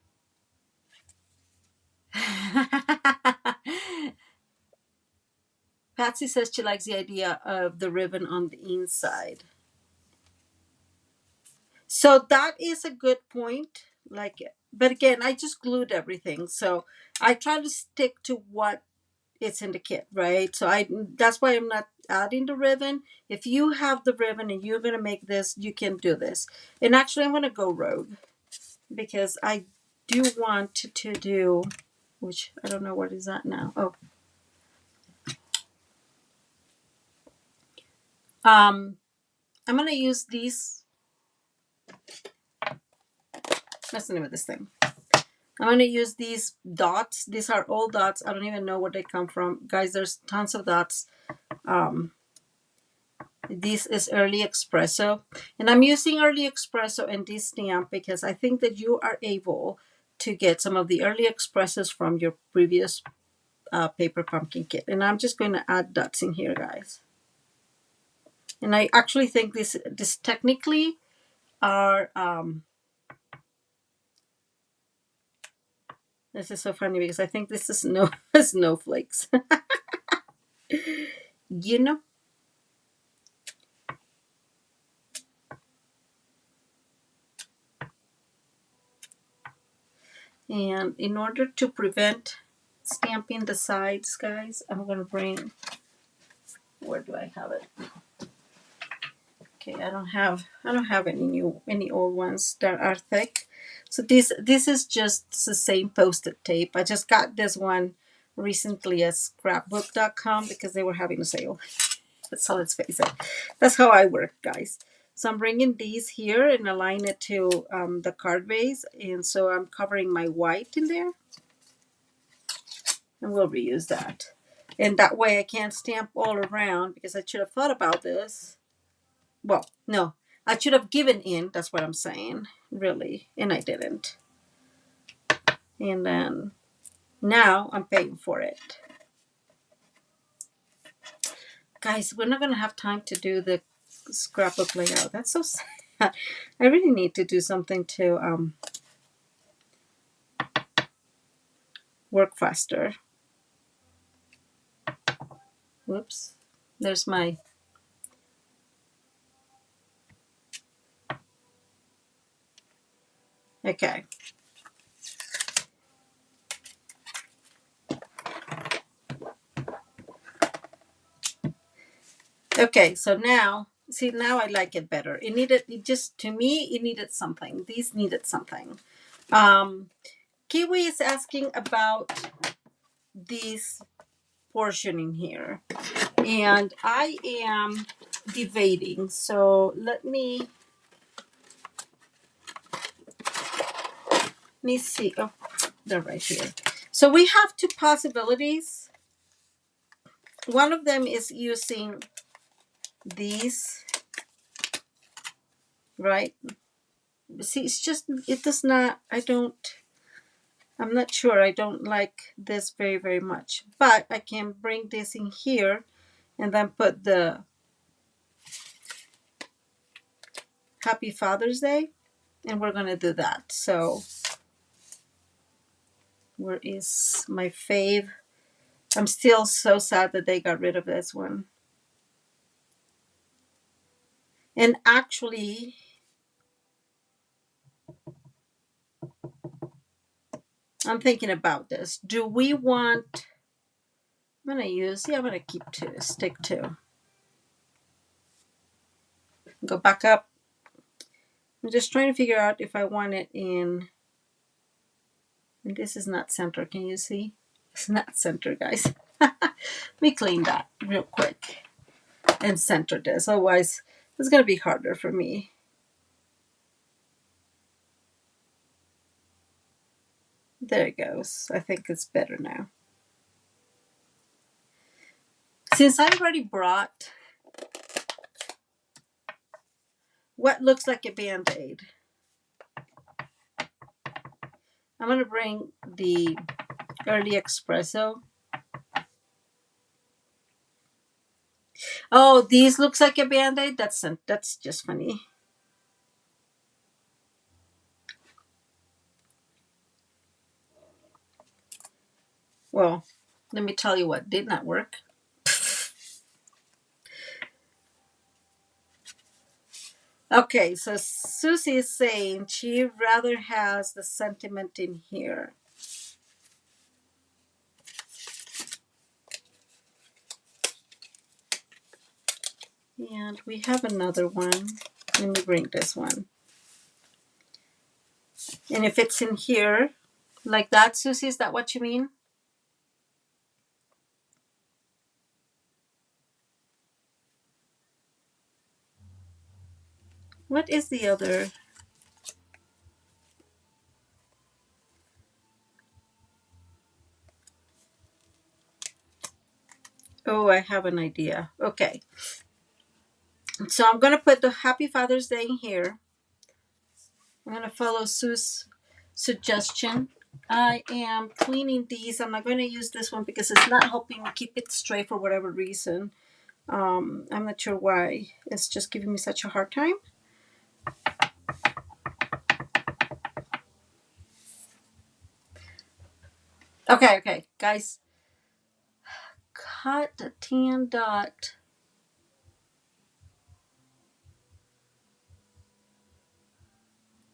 Patsy says she likes the idea of the ribbon on the inside. So that is a good point. Like, but again, I just glued everything. So I try to stick to what it's in the kit, right? So that's why I'm not adding the ribbon. If you have the ribbon and you're gonna make this, you can do this. And actually, I'm gonna go rogue because I do want to do, which I don't know what is that now. Oh, I'm gonna use these. What's the name of this thing? I'm going to use these dots. These are all dots. I don't even know where they come from. Guys, there's tons of dots. This is Early Espresso. And I'm using Early Espresso and this stamp because I think that you are able to get some of the Early Expressos from your previous paper pumpkin kit. And I'm just going to add dots in here, guys. And I actually think this technically are... this is so funny because I think this is snowflakes. You know? And in order to prevent stamping the sides, guys, I'm going to bring, where do I have it? Okay, I don't have any old ones that are thick. So this is just the same post-it tape. I just got this one recently at scrapbook.com because they were having a sale. So let's face it. That's how I work, guys. So I'm bringing these here and align it to the card base. And so I'm covering my white in there. And we'll reuse that. And that way I can't stamp all around because I should have thought about this. Well, no, I should have given in. That's what I'm saying, really. And I didn't. And then now I'm paying for it. Guys, we're not going to have time to do the scrapbook layout. That's so sad. I really need to do something to work faster. Whoops. There's my... Okay. Okay, so now, see, now I like it better. To me, it needed something. These needed something. Kiwi is asking about this portion in here. And I am debating. So let me see. Oh, they're right here. So we have two possibilities. One of them is using these, right? See, it's just, it does not, I'm not sure. I don't like this very, very much. But I can bring this in here and then put the Happy Father's Day. And we're going to do that. So where is my fave? I'm still so sad that they got rid of this one. And actually, I'm thinking about this. Do we want, I'm going to use, I'm going to keep two, stick two. Go back up. I'm just trying to figure out if I want it in, and this is not center. Can you see? It's not center, guys. Let me clean that real quick and center this. Otherwise, it's going to be harder for me. There it goes. I think it's better now. Since I already brought what looks like a Band-Aid, I'm going to bring the early espresso. Oh, these looks like a Band-Aid? That's just funny. Well, let me tell you what did not work. Okay, so Susie is saying she rather has the sentiment in here. And we have another one. Let me bring this one. And if it's in here, like that, Susie, is that what you mean? What is the other? Oh, I have an idea. Okay. So I'm going to put the Happy Father's Day in here. I'm going to follow Sue's suggestion. I am cleaning these. I'm not going to use this one because it's not helping me keep it straight for whatever reason. I'm not sure why. It's just giving me such a hard time. Okay, guys. Cut a tan dot.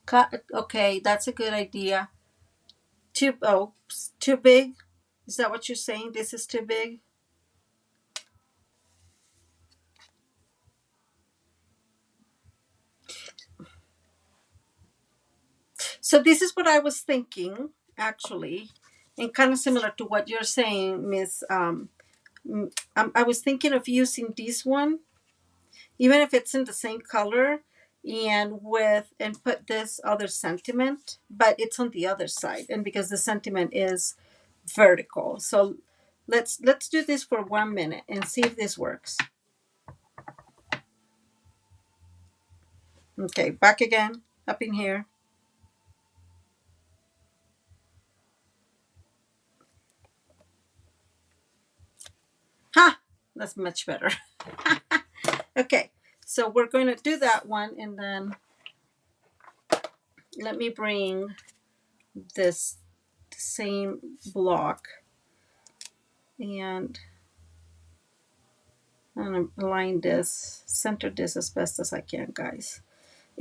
Cut. Okay, that's a good idea. Too big. Is that what you're saying? This is too big. So this is what I was thinking, actually, and kind of similar to what you're saying, Miss. I was thinking of using this one, even if it's in the same color, and put this other sentiment, but it's on the other side, and because the sentiment is vertical. So let's do this for 1 minute and see if this works. Okay, back again, up in here. Ha! That's much better. Okay, so we're going to do that one, and then let me bring this same block, and I'm going to align this, center this as best as I can, guys.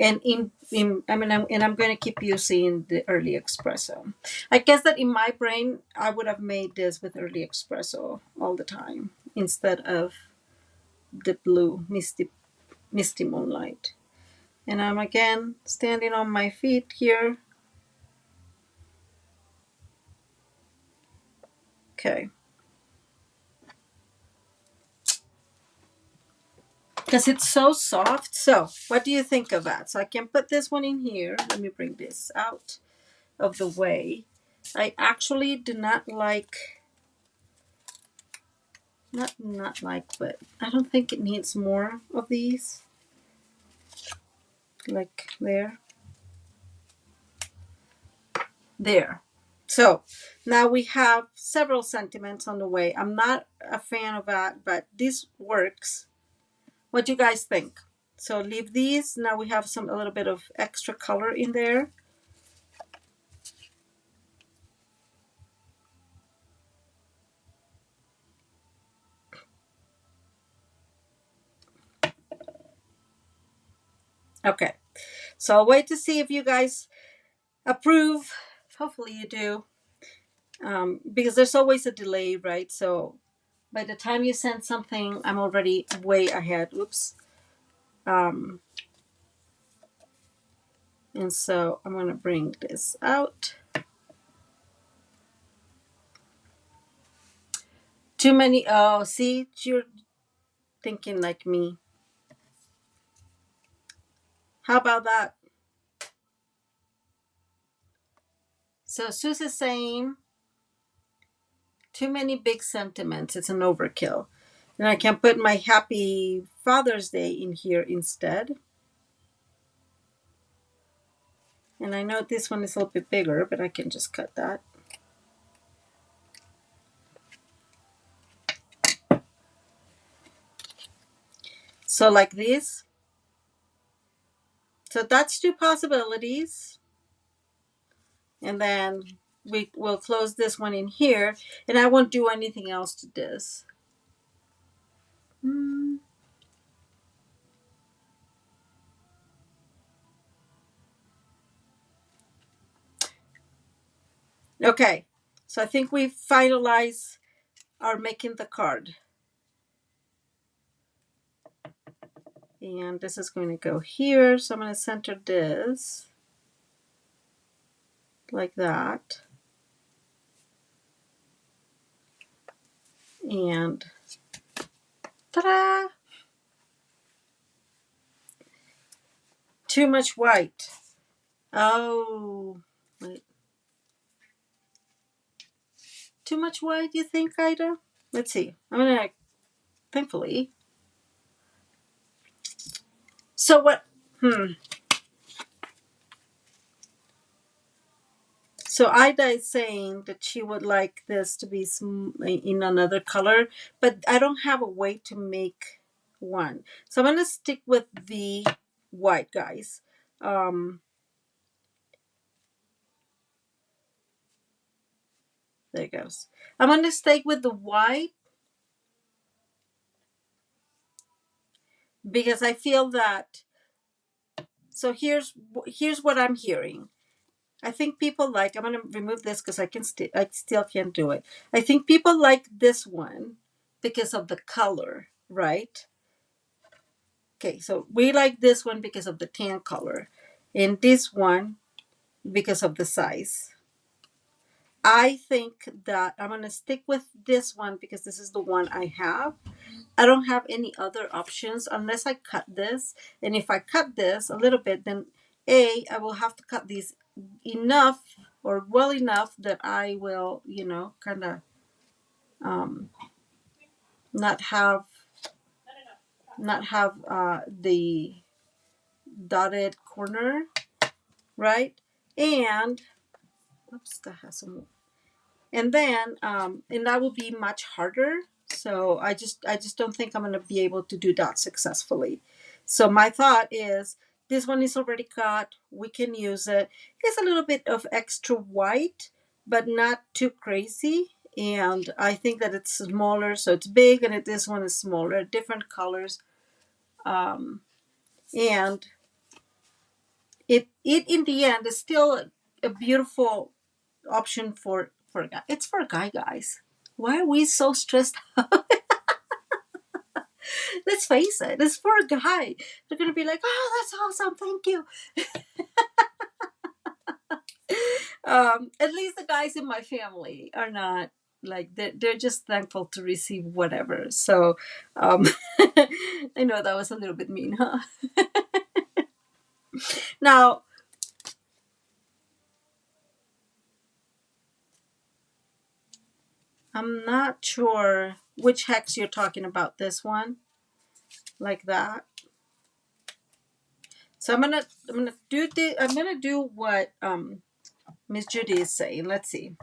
And I'm going to keep using the early espresso. I guess that in my brain, I would have made this with early espresso all the time instead of the blue misty moonlight. And I'm again standing on my feet here. Okay. Because it's so soft. So what do you think of that? So I can put this one in here. Let me bring this out of the way. I actually do not like, not like, but I don't think it needs more of these. Like there. There. So now we have several sentiments on the way. I'm not a fan of that, but this works. What do you guys think? So leave these. Now we have a little bit of extra color in there. Okay. So I'll wait to see if you guys approve. Hopefully you do. Because there's always a delay, right? So by the time you send something, I'm already way ahead. Oops. And so I'm going to bring this out. Too many. Oh, see, you're thinking like me. How about that? So Sue's is saying too many big sentiments. It's an overkill. And I can put my happy Father's Day in here instead. And I know this one is a little bit bigger, but I can just cut that. So like this. So that's two possibilities. And then we will close this one in here. And I won't do anything else to this. Okay. So I think we finalize our making the card. And this is going to go here. So I'm going to center this like that. And ta-da! Too much white. Oh, wait. Too much white, you think, Ida? Let's see. I'm going to, thankfully. So what? So Ida is saying that she would like this to be in another color, but I don't have a way to make one. So I'm going to stick with the white, guys. There it goes. I'm going to stick with the white because I feel that. So here's what I'm hearing. I think people like. I'm going to remove this because I still can't do it. I think people like this one because of the color, right? Okay, so we like this one because of the tan color, and this one because of the size. I think that I'm going to stick with this one because this is the one I have. I don't have any other options unless I cut this. And if I cut this a little bit, then I will have to cut these enough or well enough that I will, kind of not have the dotted corner, right? And oops, that has some. And then and that will be much harder. So I just don't think I'm going to be able to do that successfully. So my thought is this one is already cut. We can use it. It's a little bit of extra white, but not too crazy. And I think that it's smaller, so it's big, and this one is smaller, different colors. And it in the end is still a beautiful option for a guy. It's for a guy, guys. Why are we so stressed out? Let's face it, it's for a guy. They're gonna be like, "Oh, that's awesome, thank you." At least the guys in my family are not like they're just thankful to receive whatever. So, I know that was a little bit mean, huh? Now, I'm not sure which hex you're talking about. This one, like that. So I'm gonna do what Miss Judy is saying. Let's see.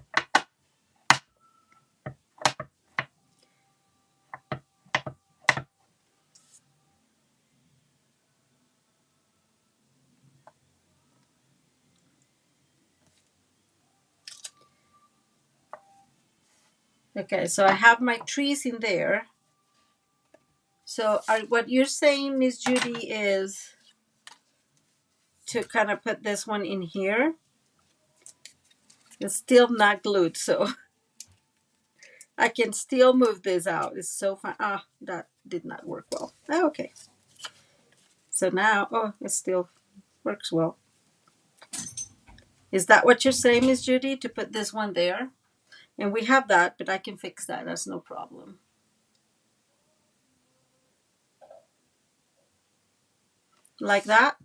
Okay, so I have my trees in there. So what you're saying, Miss Judy, is to kind of put this one in here. It's still not glued, so I can still move this out. It's so fun. Ah, that did not work well. Oh, okay. So now, oh, it still works well. Is that what you're saying, Miss Judy, to put this one there? And we have that, but I can fix that. That's no problem. Like that.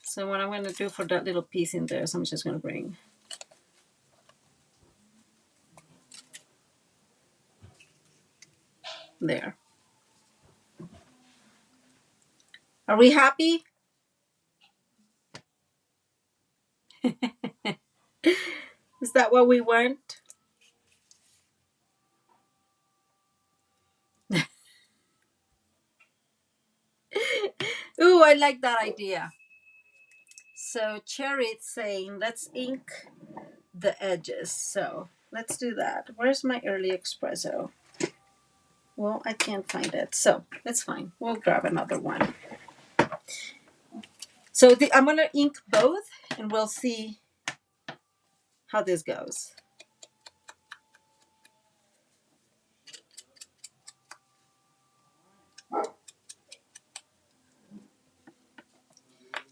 So what I'm going to do for that little piece in there, so I'm just going to bring there. Are we happy? Is that what we want? Ooh, I like that idea. So Cherry is saying, let's ink the edges. So let's do that. Where's my early espresso? Well, I can't find it. So that's fine. We'll grab another one. So I'm going to ink both and we'll see how this goes.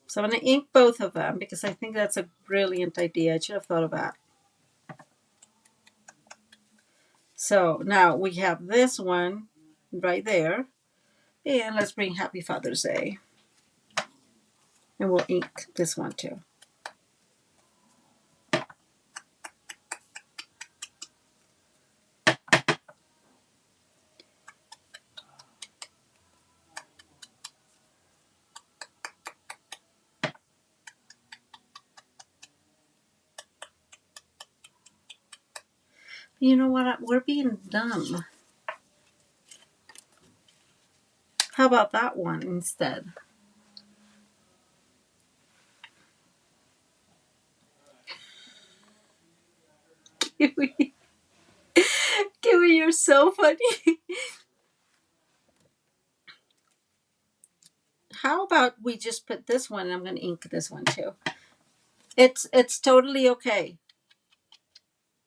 So I'm going to ink both of them because I think that's a brilliant idea. I should have thought of that. So now we have this one right there. And let's bring Happy Father's Day. And we'll ink this one too. You know what? We're being dumb. How about that one instead? Kiwi, Kiwi, you're so funny. How about we just put this one? I'm going to ink this one too. It's totally okay.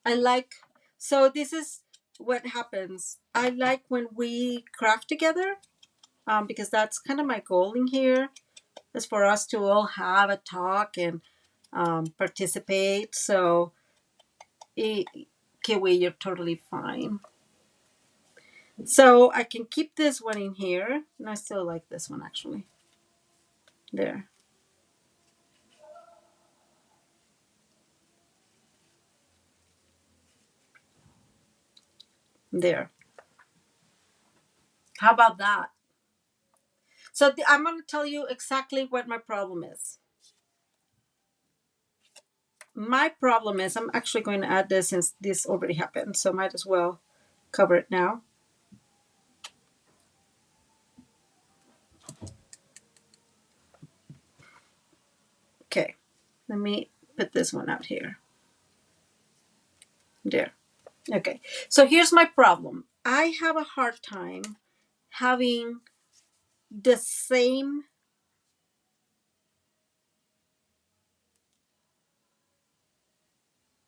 I like, so this is what happens. I like when we craft together, because that's kind of my goal in here, is for us to all have a talk and participate. So, Kiwi, you're totally fine. So I can keep this one in here, and I still like this one actually. There. There. How about that? So I'm going to tell you exactly what my problem is. My problem is, I'm actually going to add this since this already happened, so might as well cover it now. Okay, let me put this one out here. There. Okay, so here's my problem. I have a hard time having the same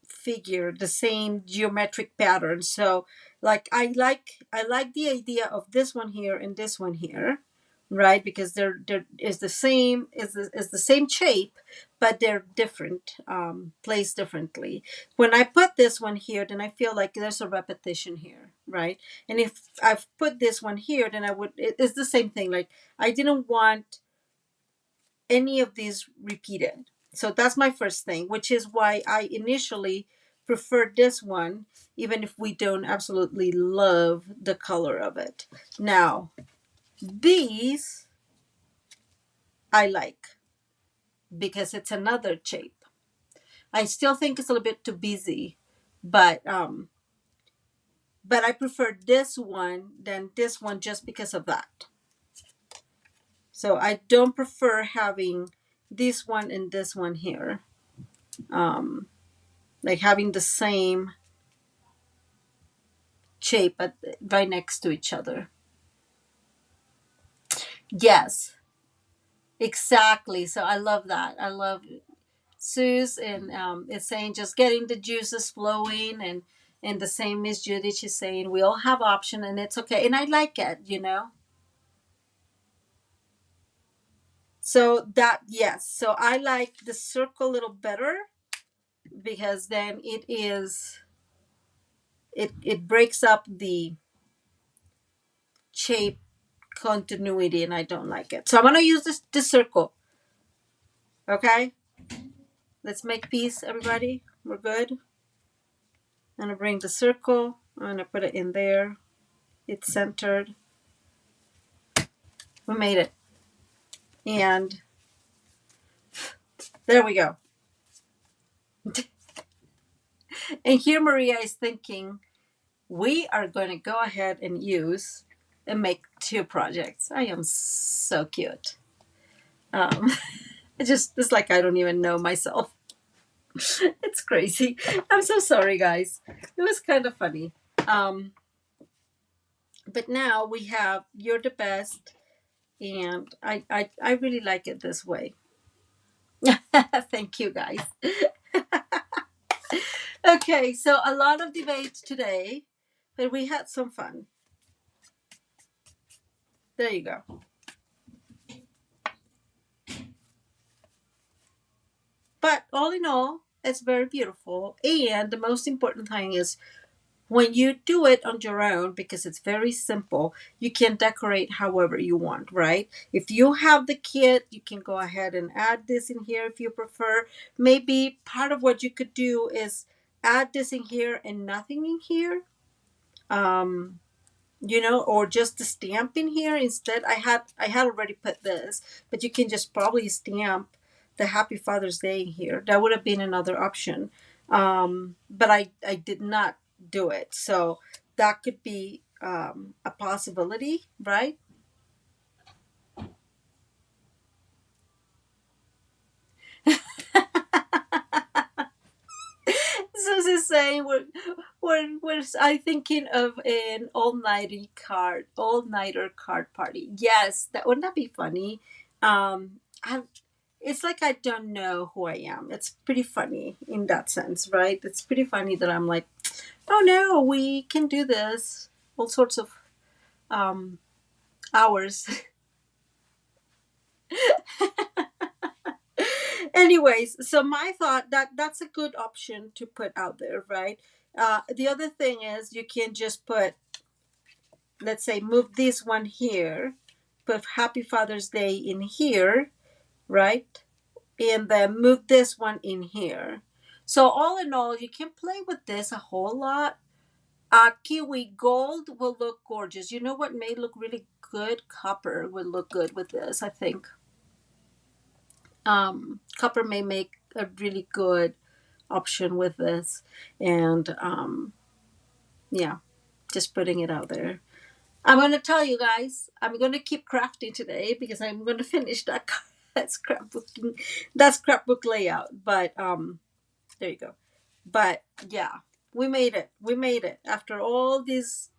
figure, the same geometric pattern. So like I like the idea of this one here and this one here, right? Because they're is the same is the same shape, but they're different, placed differently. When I put this one here, then I feel like there's a repetition here, right? And if I've put this one here, then it's the same thing. Like I didn't want any of these repeated. So that's my first thing, which is why I initially preferred this one, even if we don't absolutely love the color of it. Now, these I like because it's another shape. I still think it's a little bit too busy, but I prefer this one than this one just because of that. So I don't prefer having this one and this one here, like having the same shape right next to each other. Yes, exactly. So I love that. I love Sue's, and it's saying just getting the juices flowing, and the same Miss Judy, she's saying we all have option and it's okay, and I like it. So that, yes, so I like the circle a little better because then it breaks up the shape continuity, and I don't like it. So I'm gonna use this circle. Okay, let's make peace, everybody. We're good. I'm gonna bring the circle. I'm gonna put it in there. It's centered. We made it. And there we go. And here Maria is thinking, we are going to go ahead and use and make two projects. I am so cute. Um, it's like I don't even know myself. It's crazy. I'm so sorry, guys. It was kind of funny. Um, but now we have You're the Best, and I really like it this way. Thank you, guys. Okay, so a lot of debates today, but we had some fun. There you go. But all in all, it's very beautiful. And the most important thing is when you do it on your own, because it's very simple, you can decorate however you want, right? If you have the kit, you can go ahead and add this in here if you prefer. Maybe part of what you could do is add this in here and nothing in here. Um, or just the stamp in here instead. I had already put this, but you can just probably stamp the Happy Father's Day in here. That would have been another option, but I did not do it, so that could be a possibility, right? So she's saying we're I thinking of an all-nighter card party. Yes, that wouldn't that be funny? I It's like I don't know who I am. It's pretty funny in that sense, right? It's pretty funny that I'm like, oh no, we can do this. All sorts of um, hours. Anyways, so my thought that's a good option to put out there, right? The other thing is you can just put, let's say, move this one here, put Happy Father's Day in here, right? And then move this one in here. So all in all, you can play with this a whole lot. Kiwi gold will look gorgeous. You know what may look really good? Copper would look good with this, I think. Copper may make a really good option with this. And yeah, just putting it out there. I'm going to tell you guys, I'm going to keep crafting today because I'm going to finish that scrapbook layout. But there you go. But yeah, we made it. We made it after all these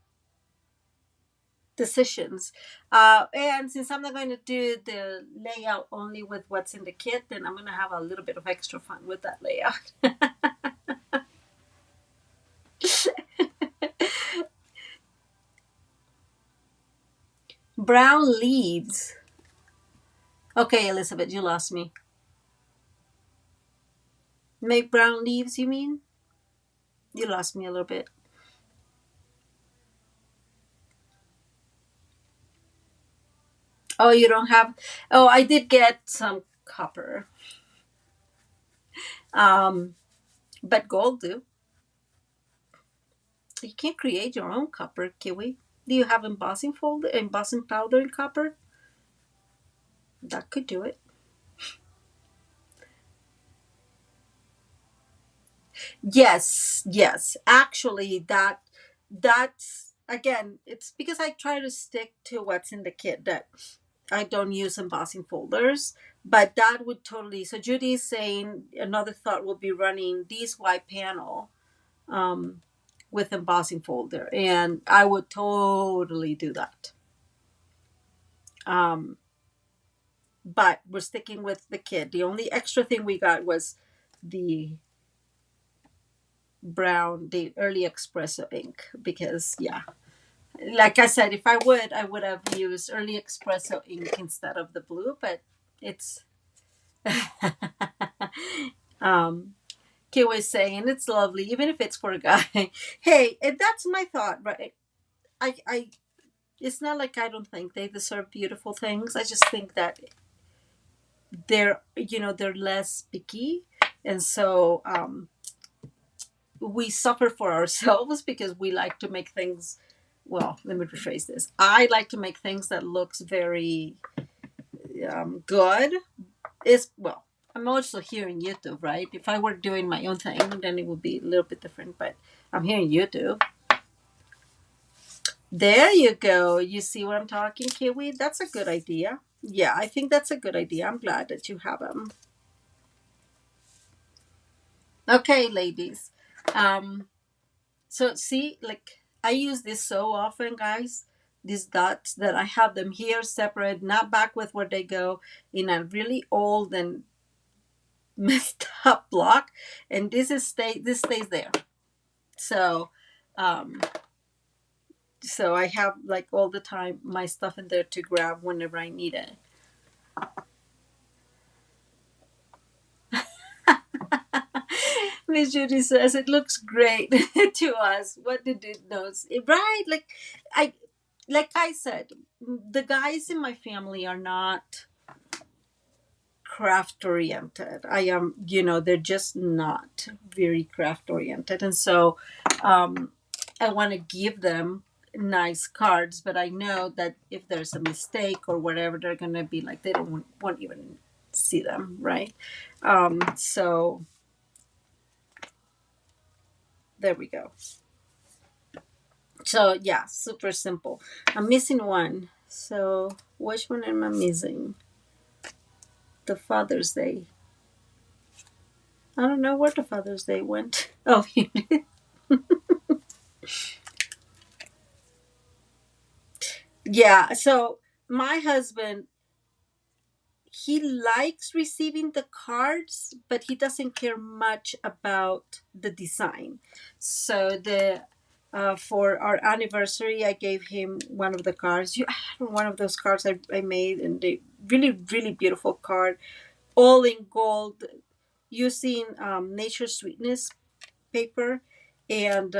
decisions. And since I'm not going to do the layout only with what's in the kit, then I'm going to have a little bit of extra fun with that layout. Brown leaves. Okay, Elizabeth, you lost me. Make brown leaves, you mean? You lost me a little bit. Oh, you don't have. Oh, I did get some copper. But gold do. You can create your own copper, Kiwi. Do you have embossing powder in copper? That could do it. Yes, yes. Actually, that's again, it's because I try to stick to what's in the kit that I don't use embossing folders, but that would totally. So Judy is saying another thought will be running this white panel um, with embossing folder, and I would totally do that. Um, but we're sticking with the kit. The only extra thing we got was the the early espresso ink, because yeah, like I said, if I would have used early espresso ink instead of the blue, but it's um Kay was saying it's lovely, even if it's for a guy. Hey, and that's my thought, right? I it's not like I don't think they deserve beautiful things. I just think that they're less picky, and so we suffer for ourselves because we like to make things. Well, let me rephrase this. I like to make things that looks very good. Is well, I'm also hearing YouTube, right? If I were doing my own thing, then it would be a little bit different. But I'm hearing YouTube. There you go. You see what I'm talking, Kiwi? That's a good idea. Yeah, I think that's a good idea. I'm glad that you have them. Okay, ladies. Um, so see, like I use this so often, guys. These dots that I have them here separate, not back with where they go in a really old and messed up block, and this stays there. So, um, so I have like all the time my stuff in there to grab whenever I need it. Miss Judy says it looks great to us. What did it know? Right, I like I said, the guys in my family are not craft oriented. I am, they're just not very craft oriented, and so I want to give them nice cards, but I know that if there's a mistake or whatever, they're gonna be like they don't won't even see them, right? So there we go. So yeah, super simple. I'm missing one. So which one am I missing? The Father's Day. I don't know where the Father's Day went. Oh, here it is. Yeah. So my husband, he likes receiving the cards, but he doesn't care much about the design. So the for our anniversary, I gave him one of the cards. I have one of those cards I made, and they really really beautiful card, all in gold, using Nature Sweetness paper, and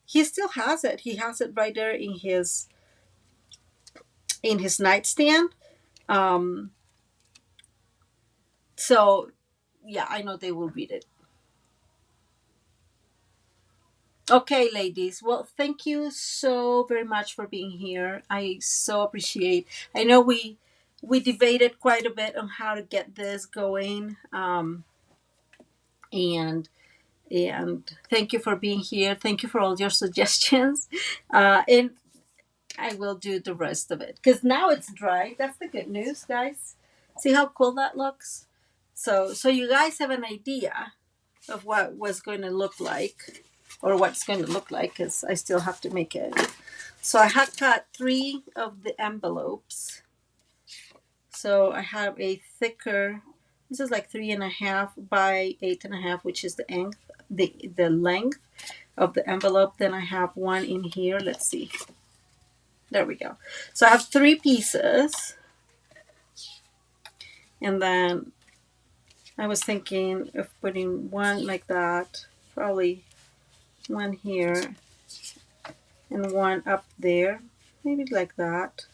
he still has it. He has it right there in his nightstand. Um, so yeah, I know they will read it. Okay, ladies. Well, thank you so very much for being here. I so appreciate. I know we debated quite a bit on how to get this going, and thank you for being here. Thank you for all your suggestions, and I will do the rest of it because now it's dry. That's the good news, guys. See how cool that looks. So you guys have an idea of what was going to look like, or what's going to look like, because I still have to make it. So I had cut 3 of the envelopes. So I have a thicker, this is like 3.5 by 8.5, which is the length of the envelope. Then I have one in here. Let's see. There we go. So I have 3 pieces. And then I was thinking of putting one like that, probably one here and one up there, maybe like that.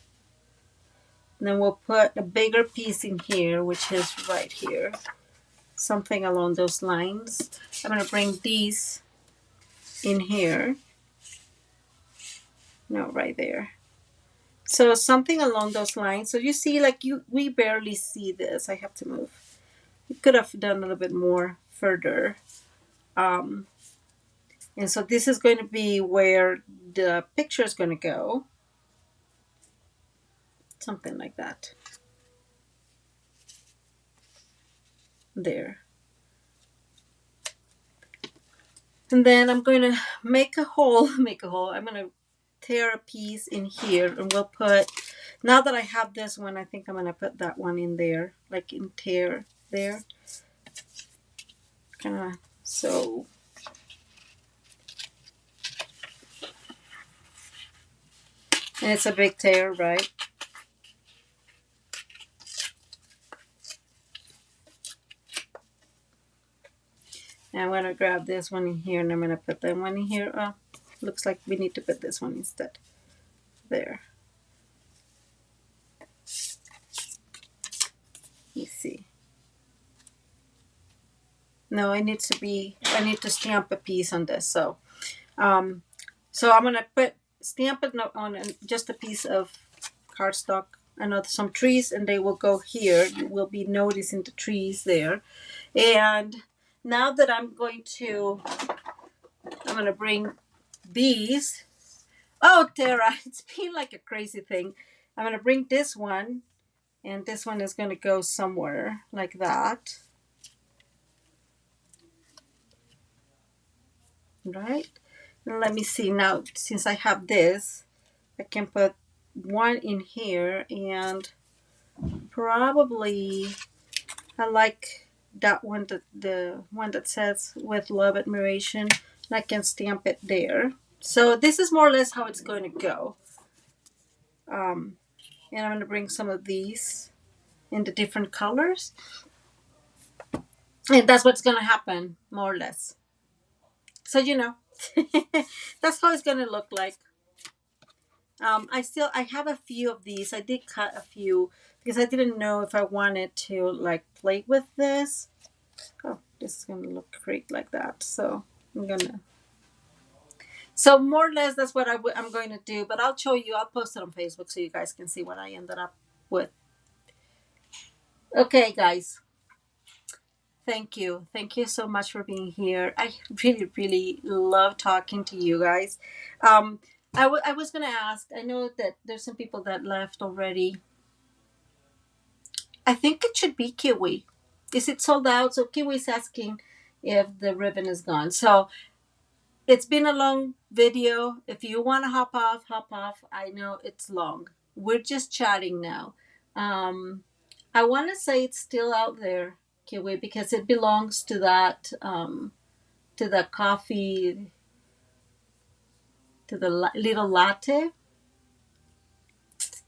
And then we'll put a bigger piece in here, which is right here. something along those lines. I'm going to bring these in here. No, right there. So something along those lines. So you see, like we barely see this. I have to move. You could have done a little bit more further. And so this is going to be where the picture is going to go. Something like that. There. And then I'm going to make a hole. I'm going to tear a piece in here, and we'll put, now that I have this one, I think I'm going to put that one in there, like in tear there. Kind of, so. And it's a big tear, right? And I'm going to grab this one in here, and I'm going to put that one in here. Oh, looks like we need to put this one instead. There. You see. No, I need to stamp a piece on this. So I'm going to stamp it on just a piece of cardstock. I know some trees, and they will go here. You will be noticing the trees there. And now that I'm going to bring these. Oh, Tara, it's been like a crazy thing. I'm going to bring this one, and this one is going to go somewhere like that. Right? And let me see now, since I have this, I can put one in here, and probably I like that one, the one that says with love, admiration, and I can stamp it there. So this is more or less how it's going to go. And I'm going to bring some of these in the different colors. And that's what's going to happen, more or less. So, that's how it's going to look like. I have a few of these. I did cut a few because I didn't know if I wanted to like play with this. Oh, this is going to look great like that. So so more or less that's what I'm going to do. But I'll show you. I'll post it on Facebook so you guys can see what I ended up with. Okay, guys. Thank you. Thank you so much for being here. I really, really love talking to you guys. Um, I was going to ask, I know that there's some people that left already. I think it should be Kiwi. Is it sold out? So Kiwi's asking if the ribbon is gone. So it's been a long video. If you want to hop off, hop off. I know it's long. We're just chatting now. I want to say it's still out there, Kiwi, because it belongs to that, to the coffee, to the little latte.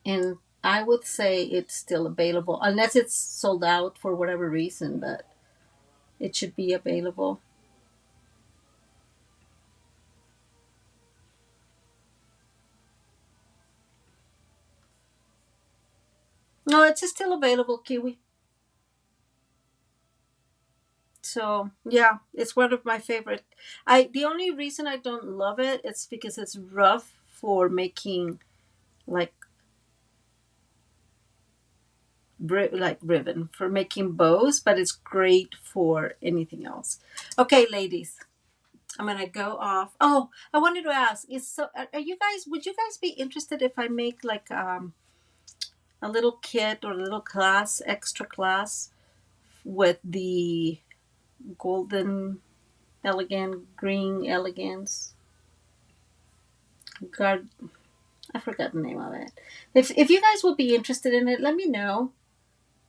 And I would say it's still available, unless it's sold out for whatever reason, but it should be available. No, it's still available, Kiwi. So yeah, it's one of my favorite. The only reason I don't love it is because it's rough for making like like ribbon for making bows, but it's great for anything else. Okay, ladies, I'm gonna go off. Oh, I wanted to ask: are you guys? Would you guys be interested if I make like a little kit or a little class, extra class with the golden elegant green elegance guard? I forgot the name of it. If you guys would be interested in it, let me know.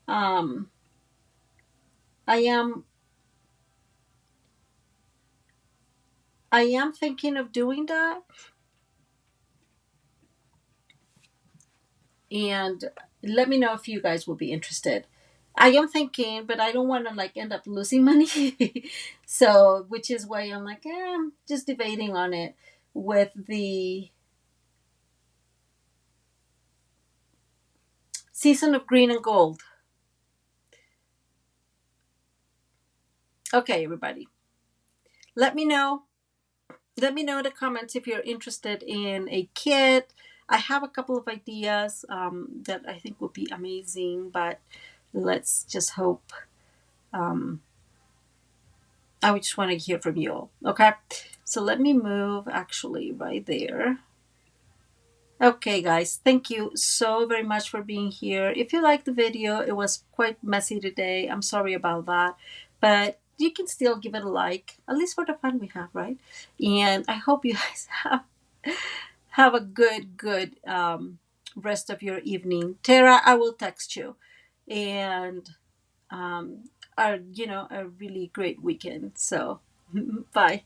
Um, I am thinking of doing that, and let me know if you guys will be interested. I am thinking, but I don't want to like end up losing money. So, which is why I'm like, I'm just debating on it with the season of green and gold. Okay, everybody, let me know. Let me know in the comments if you're interested in a kit. I have a couple of ideas that I think would be amazing, but let's just hope. Um, I just want to hear from you all. Okay, so let me move actually right there. Okay, guys, thank you so very much for being here. If you liked the video, it was quite messy today. I'm sorry about that, but you can still give it a like, at least for the fun we have, right? And I hope you guys have a good rest of your evening. Tara, I will text you, and a really great weekend. So, bye.